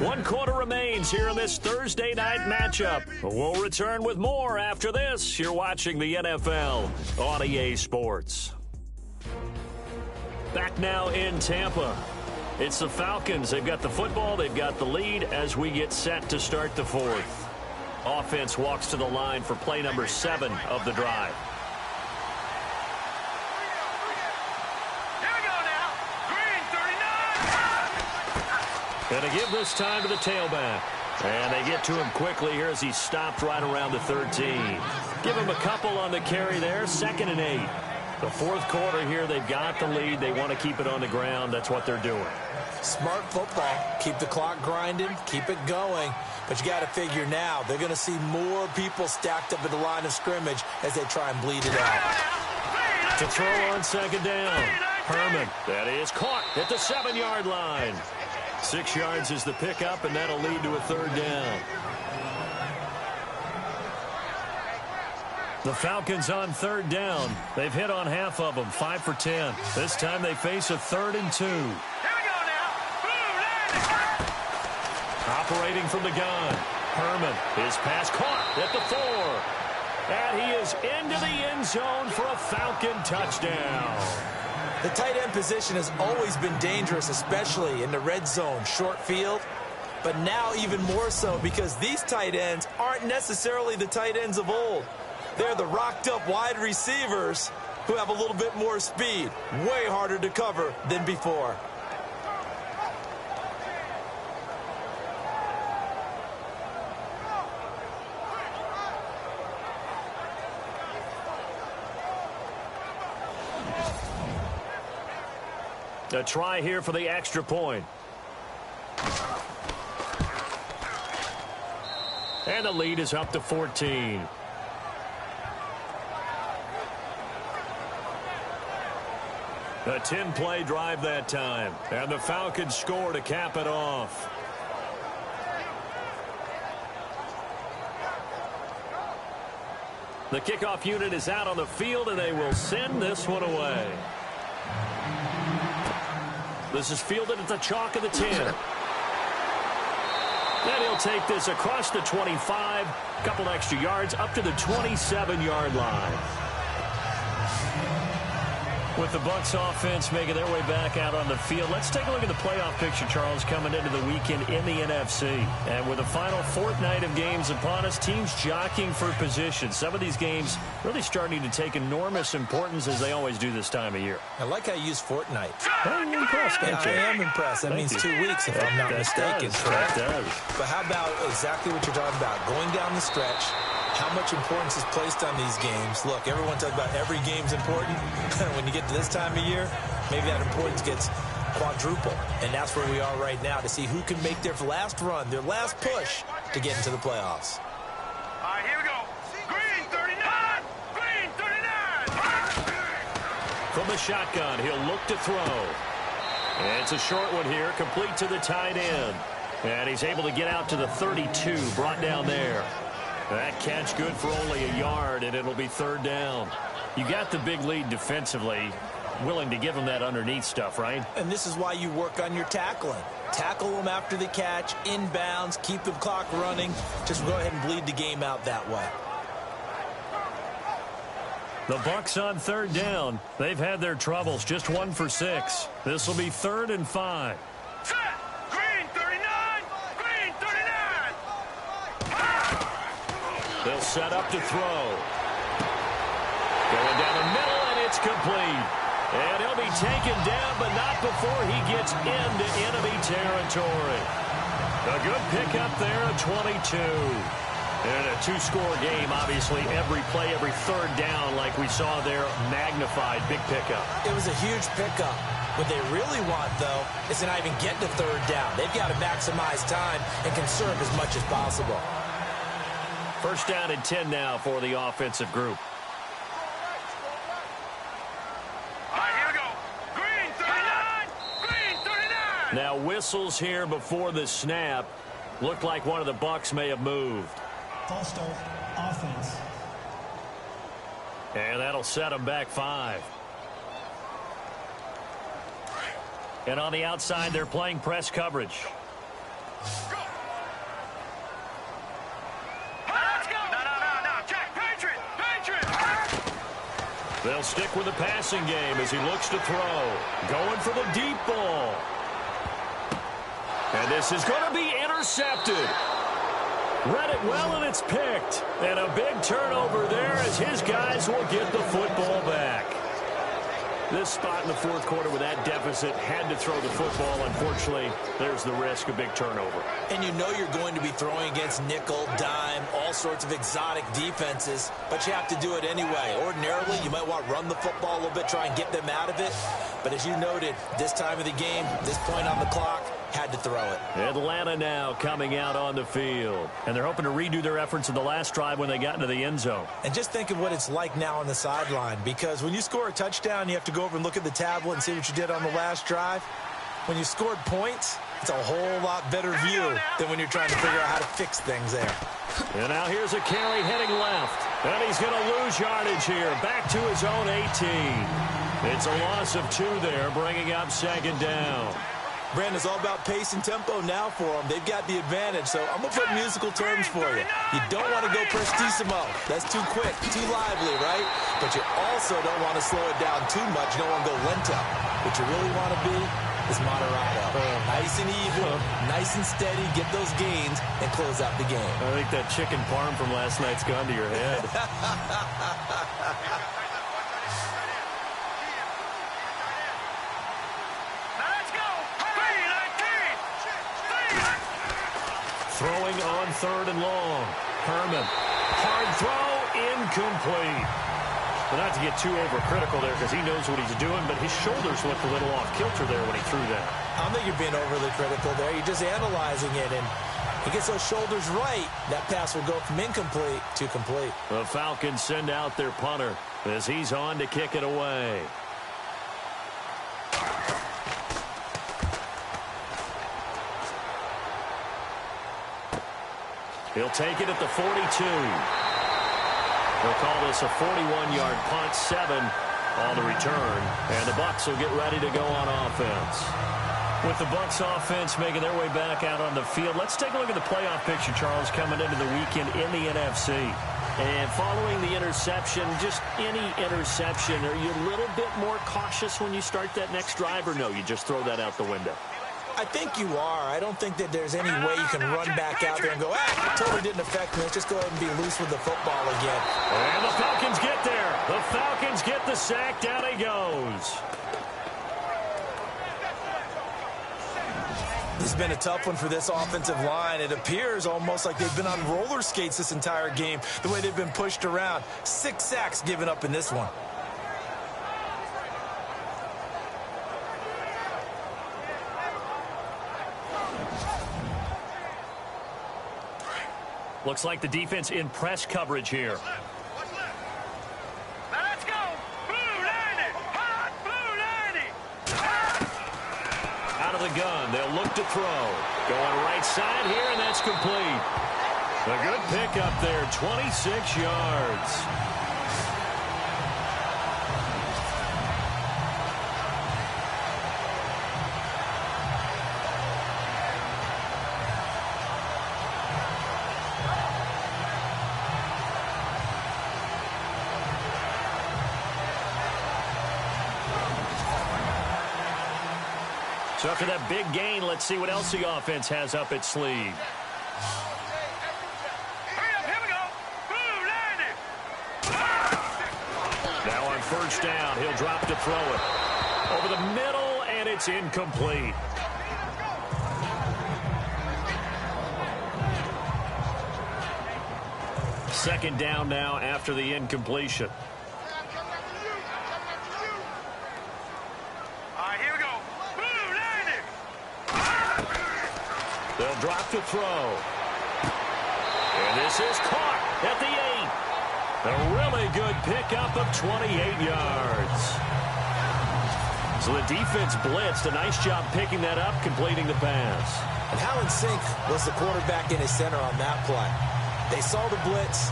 1 quarter remains here in this Thursday night matchup. We'll return with more after this. You're watching the NFL on EA Sports. Back now in Tampa. It's the Falcons. They've got the football. They've got the lead as we get set to start the fourth. Offense walks to the line for play number 7 of the drive. Here we go now. Green 39. Going to give this time to the tailback. And they get to him quickly here as he's stopped right around the 13. Give him a couple on the carry there. 2nd and 8. The fourth quarter here, they've got the lead. They want to keep it on the ground. That's what they're doing. Smart football. Keep the clock grinding. Keep it going. But you got to figure now, they're going to see more people stacked up at the line of scrimmage as they try and bleed it out. To throw on 2nd down. Herman. That is caught at the 7-yard line. 6 yards is the pickup, and that'll lead to a 3rd down. The Falcons on 3rd down. They've hit on half of them, 5 for 10. This time they face a 3rd and 2. Operating from the gun. Herman, his pass caught at the 4. And he is into the end zone for a Falcon touchdown. The tight end position has always been dangerous, especially in the red zone, short field. But now even more so because these tight ends aren't necessarily the tight ends of old. They're the rocked-up wide receivers who have a little bit more speed. Way harder to cover than before. A try here for the extra point. And the lead is up to 14. A 10-play drive that time. And the Falcons score to cap it off. The kickoff unit is out on the field, and they will send this one away. This is fielded at the chalk of the 10. And he'll take this across the 25, a couple extra yards up to the 27-yard line. With the Bucs offense making their way back out on the field, let's take a look at the playoff picture, Charles, coming into the weekend in the NFC. And with the final fortnight of games upon us, teams jockeying for position. Some of these games really starting to take enormous importance as they always do this time of year. I like how you use fortnight. Well, you're impressed, Yeah, I am impressed. That means 2 weeks if I'm not mistaken. That does. But how about exactly what you're talking about? Going down the stretch, how much importance is placed on these games. Look, everyone talks about every game's important. When you get to this time of year, maybe that importance gets quadruple. And that's where we are right now to see who can make their last run, their last push to get into the playoffs. All right, here we go. Green 39. Green 39. From the shotgun, he'll look to throw. And it's a short one here, complete to the tight end. And he's able to get out to the 32, brought down there. That catch good for only a yard, and it'll be third down. You got the big lead defensively, willing to give him that underneath stuff, right? And this is why you work on your tackling. Tackle them after the catch, inbounds, keep the clock running. Just go ahead and bleed the game out that way. The Bucs on third down. They've had their troubles, just 1 for 6. This will be 3rd and 5. Set. Green 39. Green 39. They'll set up to throw. Going down the middle, and it's complete. And he'll be taken down, but not before he gets into enemy territory. A good pickup there at 22. And a 2-score game, obviously, every play, every third down, like we saw there, magnified, big pickup. It was a huge pickup. What they really want, though, is to not even get to third down. They've got to maximize time and conserve as much as possible. First down and 10 now for the offensive group. All right, here we go. Green 39. Green 39. Now whistles here before the snap. Looked like one of the Bucs may have moved. False start, offense. And that'll set them back 5. And on the outside, they're playing press coverage. Go. Let's go. No. Jack, Patriot. They'll stick with the passing game as he looks to throw. Going for the deep ball. And this is going to be intercepted. Read it well, and it's picked. And a big turnover there as his guys will get the football back. This spot in the fourth quarter with that deficit, had to throw the football. Unfortunately, there's the risk of big turnover. And you know you're going to be throwing against nickel, dime, all sorts of exotic defenses, but you have to do it anyway. Ordinarily, you might want to run the football a little bit, try and get them out of it. But as you noted, this time of the game, this point on the clock, had to throw it. Atlanta now coming out on the field. And they're hoping to redo their efforts in the last drive when they got into the end zone. And just think of what it's like now on the sideline, because when you score a touchdown, you have to go over and look at the tablet and see what you did on the last drive. When you scored points, it's a whole lot better view than when you're trying to figure out how to fix things there. And now here's a carry heading left. And he's going to lose yardage here. Back to his own 18. It's a loss of 2 there, bringing up second down. Brandon, it's all about pace and tempo now for them. They've got the advantage, so I'm going to put musical terms for you. You don't want to go prestissimo. That's too quick, too lively, right? But you also don't want to slow it down too much. You don't want to go lento. What you really want to be is moderato. Nice and even, nice and steady, get those gains, and close out the game. I think that chicken parm from last night's gone to your head. Throwing on 3rd and long. Herman. Hard throw, incomplete. Well, not to get too overcritical there because he knows what he's doing, but his shoulders looked a little off kilter there when he threw that. I don't think you're being overly critical there. You're just analyzing it, and he gets those shoulders right. That pass will go from incomplete to complete. The Falcons send out their punter as he's on to kick it away. He'll take it at the 42. They'll call this a 41-yard punt, 7 on the return. And the Bucs will get ready to go on offense. With the Bucs offense making their way back out on the field, let's take a look at the playoff picture, Charles, coming into the weekend in the NFC. And following the interception, just any interception, are you a little bit more cautious when you start that next drive, or no, you just throw that out the window? I think you are. I don't think that there's any way you can run back out there and go, it totally didn't affect me. Let's just go ahead and be loose with the football again. And the Falcons get there. The Falcons get the sack. Down he goes. This has been a tough one for this offensive line. It appears almost like they've been on roller skates this entire game, the way they've been pushed around. 6 sacks given up in this one. Looks like the defense in press coverage here. Let's go. Blue 90. Hot blue 90. Out of the gun. They'll look to throw. Going right side here, and that's complete. A good pickup there, 26 yards. So after that big gain, let's see what else the offense has up its sleeve. Now on first down, he'll drop to throw it. Over the middle, and it's incomplete. Second down now after the incompletion. They'll drop to throw. And this is caught at the 8. A really good pickup of 28 yards. So the defense blitzed. A nice job picking that up, completing the pass. And how in sync was the quarterback in his center on that play? They saw the blitz,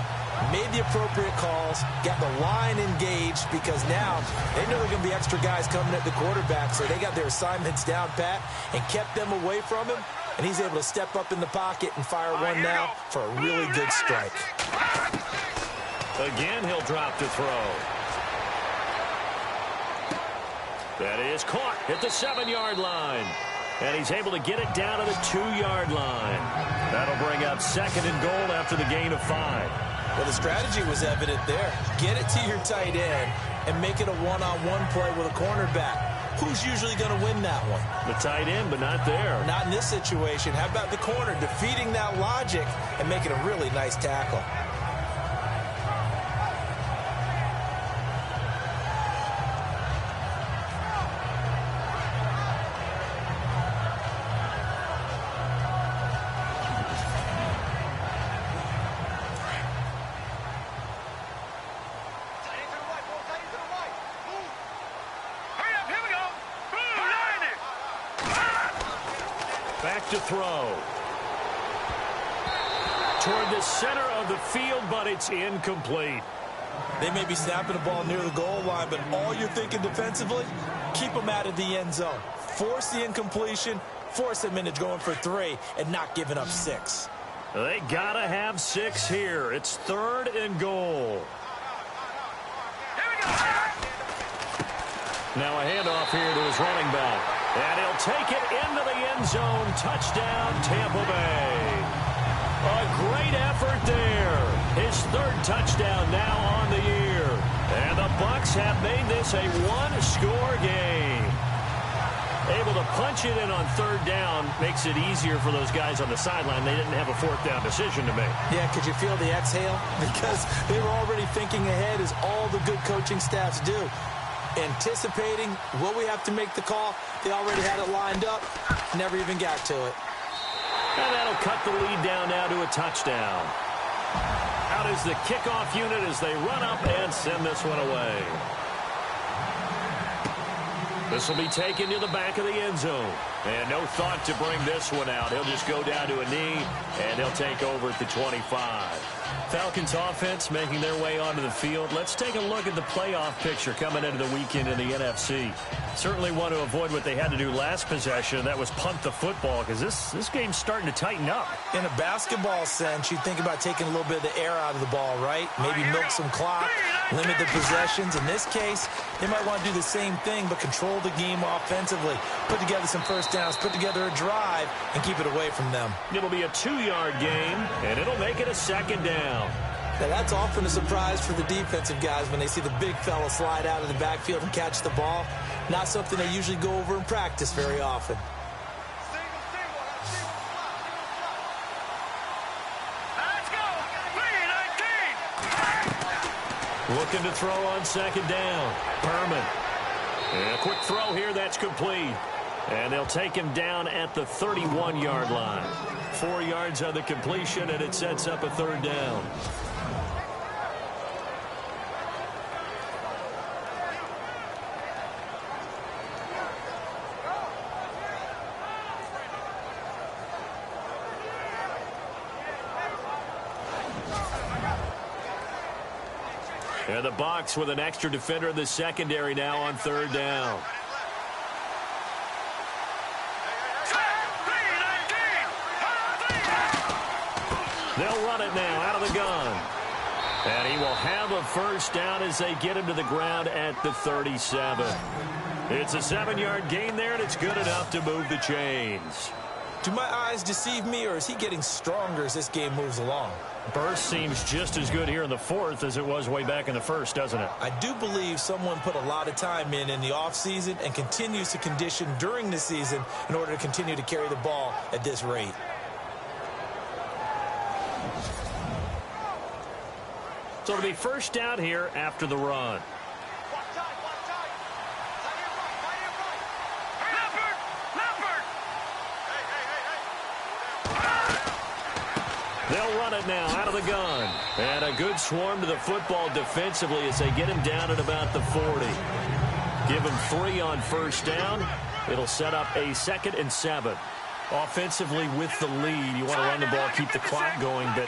made the appropriate calls, got the line engaged, because now they know there are going to be extra guys coming at the quarterback, so they got their assignments down pat and kept them away from him. And he's able to step up in the pocket and fire one now for a really good strike. Again, he'll drop to throw. That is caught at the 7-yard line. And he's able to get it down to the 2-yard line. That'll bring up second and goal after the gain of 5. Well, the strategy was evident there. Get it to your tight end and make it a one-on-one play with a cornerback. Who's usually going to win that one? The tight end, but not there. Not in this situation. How about the corner defeating that logic and making a really nice tackle? Back to throw. Toward the center of the field, but it's incomplete. They may be snapping the ball near the goal line, but all you're thinking defensively, keep them out of the end zone. Force the incompletion, force them into going for 3, and not giving up 6. They got to have 6 here. It's 3rd and goal. Now a handoff here to his running back. And he'll take it into the end zone. Touchdown, Tampa Bay. A great effort there. His 3rd touchdown now on the year. And the Bucs have made this a 1-score game. Able to punch it in on 3rd down makes it easier for those guys on the sideline. They didn't have a 4th down decision to make. Yeah, could you feel the exhale? Because they were already thinking ahead, as all the good coaching staffs do. Anticipating, will we have to make the call? They already had it lined up, never even got to it. And that'll cut the lead down now to a touchdown. Out is the kickoff unit as they run up and send this one away. This will be taken to the back of the end zone. And no thought to bring this one out. He'll just go down to a knee, and he'll take over at the 25. Falcons offense making their way onto the field. Let's take a look at the playoff picture coming into the weekend in the NFC. Certainly want to avoid what they had to do last possession. That was punt the football, because this game's starting to tighten up. In a basketball sense, you think about taking a little bit of the air out of the ball, right? Maybe milk some clock, limit the possessions. In this case, they might want to do the same thing, but control the game offensively. Put together some first downs, put together a drive, and keep it away from them. It'll be a 2-yard gain, and it'll make it a 2nd down. Now, that's often a surprise for the defensive guys when they see the big fella slide out of the backfield and catch the ball. Not something they usually go over in practice very often. Let's go! 3-19! Looking to throw on 2nd down. Herman. And a quick throw here, that's complete. And they'll take him down at the 31-yard line. 4 yards on the completion, and it sets up a 3rd down. And the Bucs with an extra defender in the secondary now on third down. They'll run it now out of the gun. And he will have a first down as they get him to the ground at the 37. It's a 7-yard gain there, and it's good enough to move the chains. Do my eyes deceive me, or is he getting stronger as this game moves along? Burst seems just as good here in the fourth as it was way back in the first, doesn't it? I do believe someone put a lot of time in the offseason and continues to condition during the season in order to continue to carry the ball at this rate. So it'll be first down here after the run. They'll run it now out of the gun. And a good swarm to the football defensively as they get him down at about the 40. Give him 3 on first down. It'll set up a 2nd and 7. Offensively with the lead, you want to run the ball, keep the clock going, but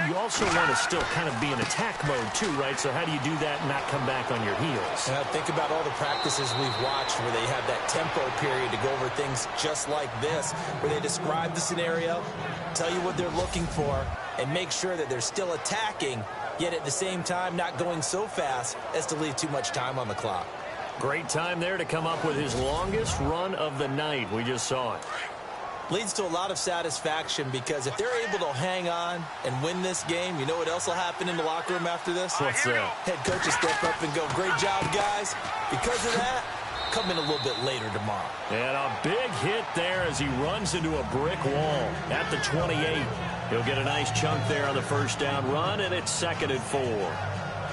you also want to still kind of be in attack mode too, right? So how do you do that and not come back on your heels? Now think about all the practices we've watched where they have that tempo period to go over things just like this, where they describe the scenario, tell you what they're looking for, and make sure that they're still attacking, yet at the same time not going so fast as to leave too much time on the clock. Great time there to come up with his longest run of the night. We just saw it. Leads to a lot of satisfaction because if they're able to hang on and win this game, you know what else will happen in the locker room after this? What's that? Head coach will step up and go, great job, guys. Because of that, come in a little bit later tomorrow. And a big hit there as he runs into a brick wall at the 28. He'll get a nice chunk there on the first down run, and it's 2nd and 4.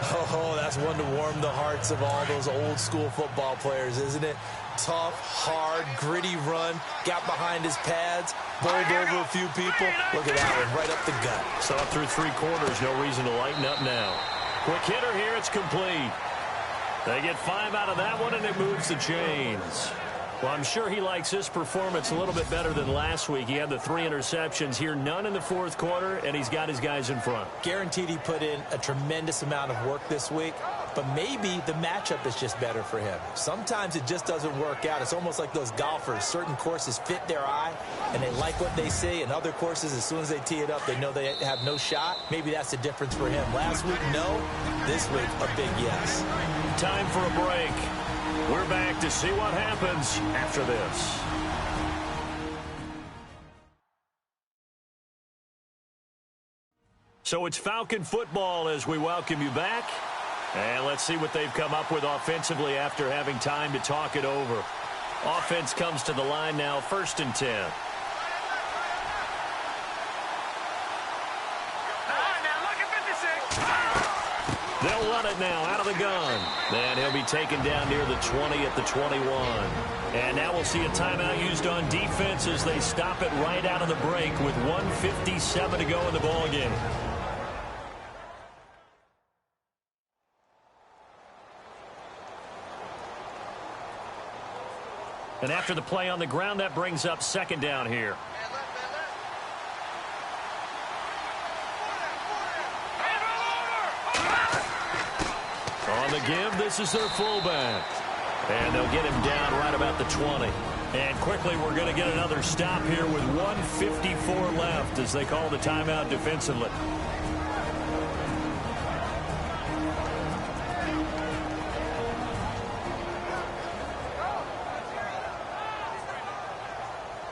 Oh, that's one to warm the hearts of all those old school football players, isn't it? Tough, hard, gritty run, got behind his pads, bowled over a few people. Look at that one, right up the gut. So up through 3 quarters, no reason to lighten up now. Quick hitter here, it's complete. They get 5 out of that one, and it moves the chains. Well, I'm sure he likes his performance a little bit better than last week. He had the 3 interceptions here, none in the fourth quarter, and he's got his guys in front. Guaranteed he put in a tremendous amount of work this week, but maybe the matchup is just better for him. Sometimes it just doesn't work out. It's almost like those golfers. Certain courses fit their eye, and they like what they see, and other courses, as soon as they tee it up, they know they have no shot. Maybe that's the difference for him. Last week, no. This week, a big yes. Time for a break. We're back to see what happens after this. So it's Falcon football as we welcome you back. And let's see what they've come up with offensively after having time to talk it over. Offense comes to the line now, 1st and 10. They'll run it now out of the gun. And he'll be taken down near the 20 at the 21. And now we'll see a timeout used on defense as they stop it right out of the break with 1:57 to go in the ballgame. And after the play on the ground, that brings up 2nd down here. On the give, this is their fullback. And they'll get him down right about the 20. And quickly, we're going to get another stop here with 1:54 left as they call the timeout defensively.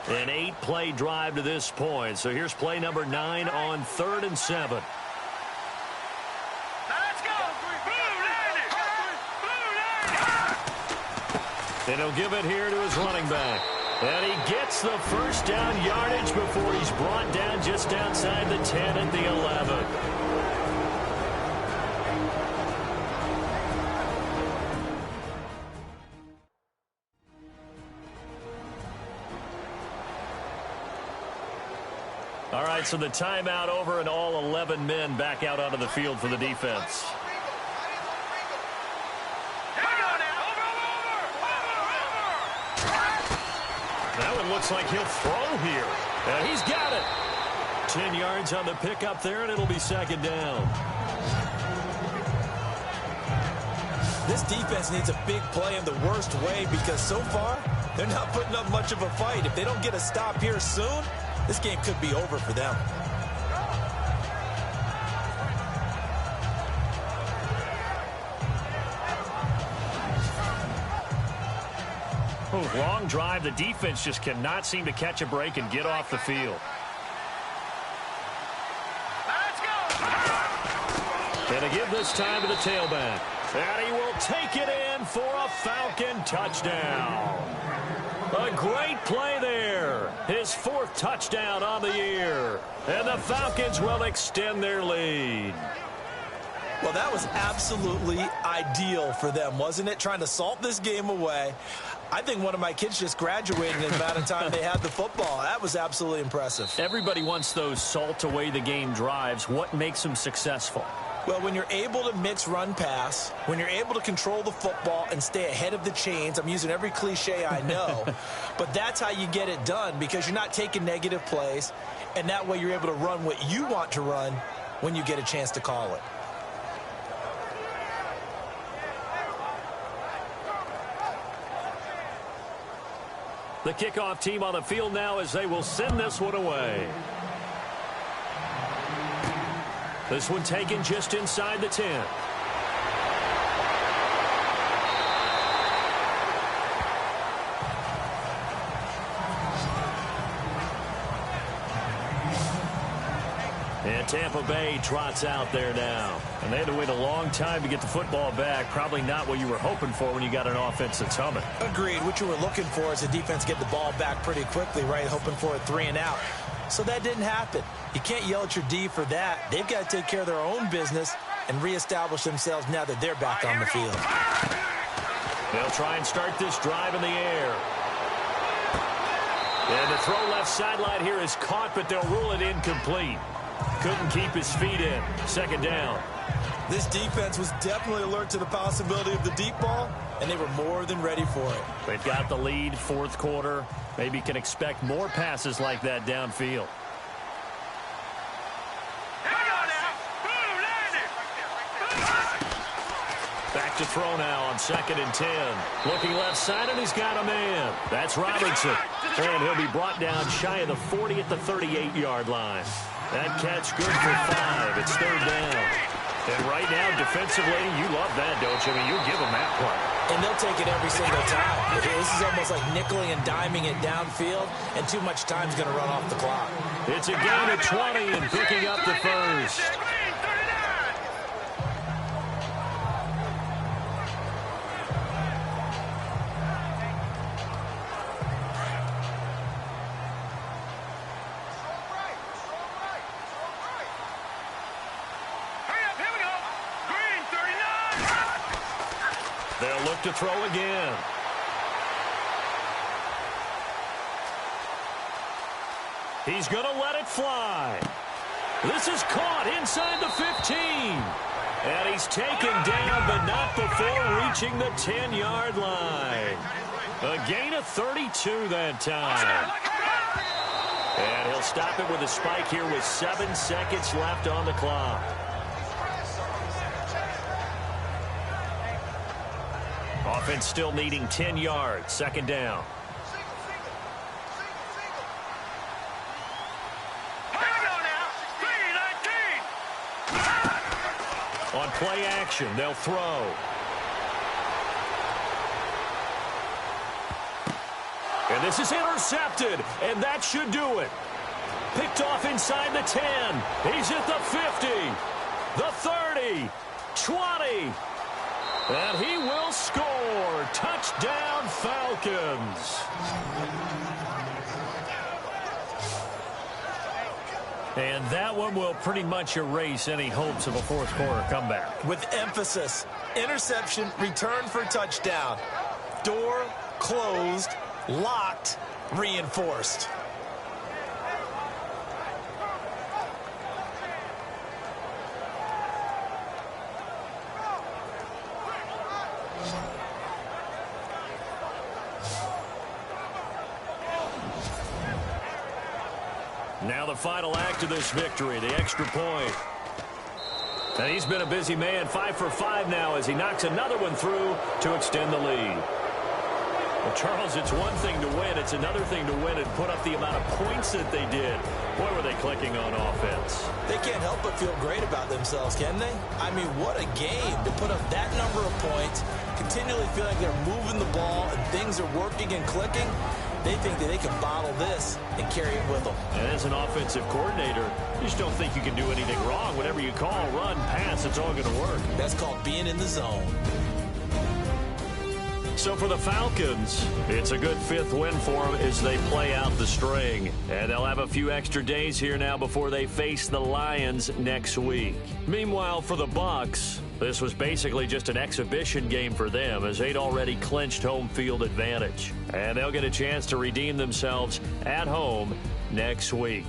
An 8-play drive to this point. So here's play number 9 on 3rd and 7. And he'll give it here to his running back. And he gets the first down yardage before he's brought down just outside the 10 at the 11. All right, so the timeout over and all 11 men back out onto the field for the defense. That one looks like he'll throw here. And he's got it. 10 yards on the pickup there, and it'll be 2nd down. This defense needs a big play in the worst way because so far, they're not putting up much of a fight. If they don't get a stop here soon, this game could be over for them. Oh, long drive. The defense just cannot seem to catch a break and get off the field. And to give this time to the tailback. And he will take it in for a Falcon touchdown. A great play there. His 4th touchdown on the year. And the Falcons will extend their lead. Well, that was absolutely ideal for them, wasn't it? Trying to salt this game away. I think one of my kids just graduated in the amount of time they had the football. That was absolutely impressive. Everybody wants those salt away the game drives. What makes them successful? Well, when you're able to mix run pass, when you're able to control the football and stay ahead of the chains, I'm using every cliche I know, but that's how you get it done because you're not taking negative plays, and that way you're able to run what you want to run when you get a chance to call it. The kickoff team on the field now as they will send this one away. This one taken just inside the 10. And Tampa Bay trots out there now. And they had to wait a long time to get the football back. Probably not what you were hoping for when you got an offense that's humming. Agreed. What you were looking for is the defense get the ball back pretty quickly, right? Hoping for a 3 and out. So that didn't happen. You can't yell at your D for that. They've got to take care of their own business and reestablish themselves now that they're back on the field. They'll try and start this drive in the air. And the throw left sideline here is caught, but they'll rule it incomplete. Couldn't keep his feet in. 2nd down. This defense was definitely alert to the possibility of the deep ball, and they were more than ready for it. They've got the lead, 4th quarter. Maybe can expect more passes like that downfield. Back to throw now on 2nd and 10. Looking left side, and he's got a man. That's Robinson. And he'll be brought down shy of the 40 at the 38-yard line. That catch good for 5. It's 3rd down. And right now, defensively, you love that, don't you? I mean, you give them that play. And they'll take it every single time. This is almost like nickeling and diming it downfield, and too much time's going to run off the clock. It's a gain of 20 and picking up the 1st. They'll look to throw again. He's going to let it fly. This is caught inside the 15. And he's taken down, but not before reaching the 10-yard line. A gain of 32 that time. And he'll stop it with a spike here with 7 seconds left on the clock. Offense still needing 10 yards. 2nd down. On play action, they'll throw. And this is intercepted, and that should do it. Picked off inside the 10. He's at the 50, the 30, 20. And he will score. Touchdown, Falcons. And that one will pretty much erase any hopes of a 4th quarter comeback. With emphasis, interception, return for touchdown. Door closed, locked, reinforced. Now the final act of this victory, the extra point. And he's been a busy man, 5 for 5 now as he knocks another one through to extend the lead. Well, Charles, it's one thing to win. It's another thing to win and put up the amount of points that they did. Boy, were they clicking on offense. They can't help but feel great about themselves, can they? I mean, what a game to put up that number of points, continually feel like they're moving the ball and things are working and clicking. They think that they can bottle this and carry it with them. And as an offensive coordinator, you just don't think you can do anything wrong. Whatever you call, run, pass, it's all going to work. That's called being in the zone. So for the Falcons, it's a good 5th win for them as they play out the string. And they'll have a few extra days here now before they face the Lions next week. Meanwhile, for the Bucs, this was basically just an exhibition game for them as they'd already clinched home field advantage. And they'll get a chance to redeem themselves at home next week.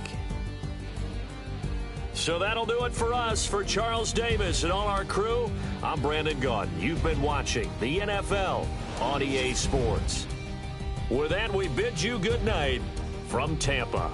So that'll do it for us. For Charles Davis and all our crew, I'm Brandon Gaudin. You've been watching the NFL on EA Sports. With that, we bid you good night from Tampa.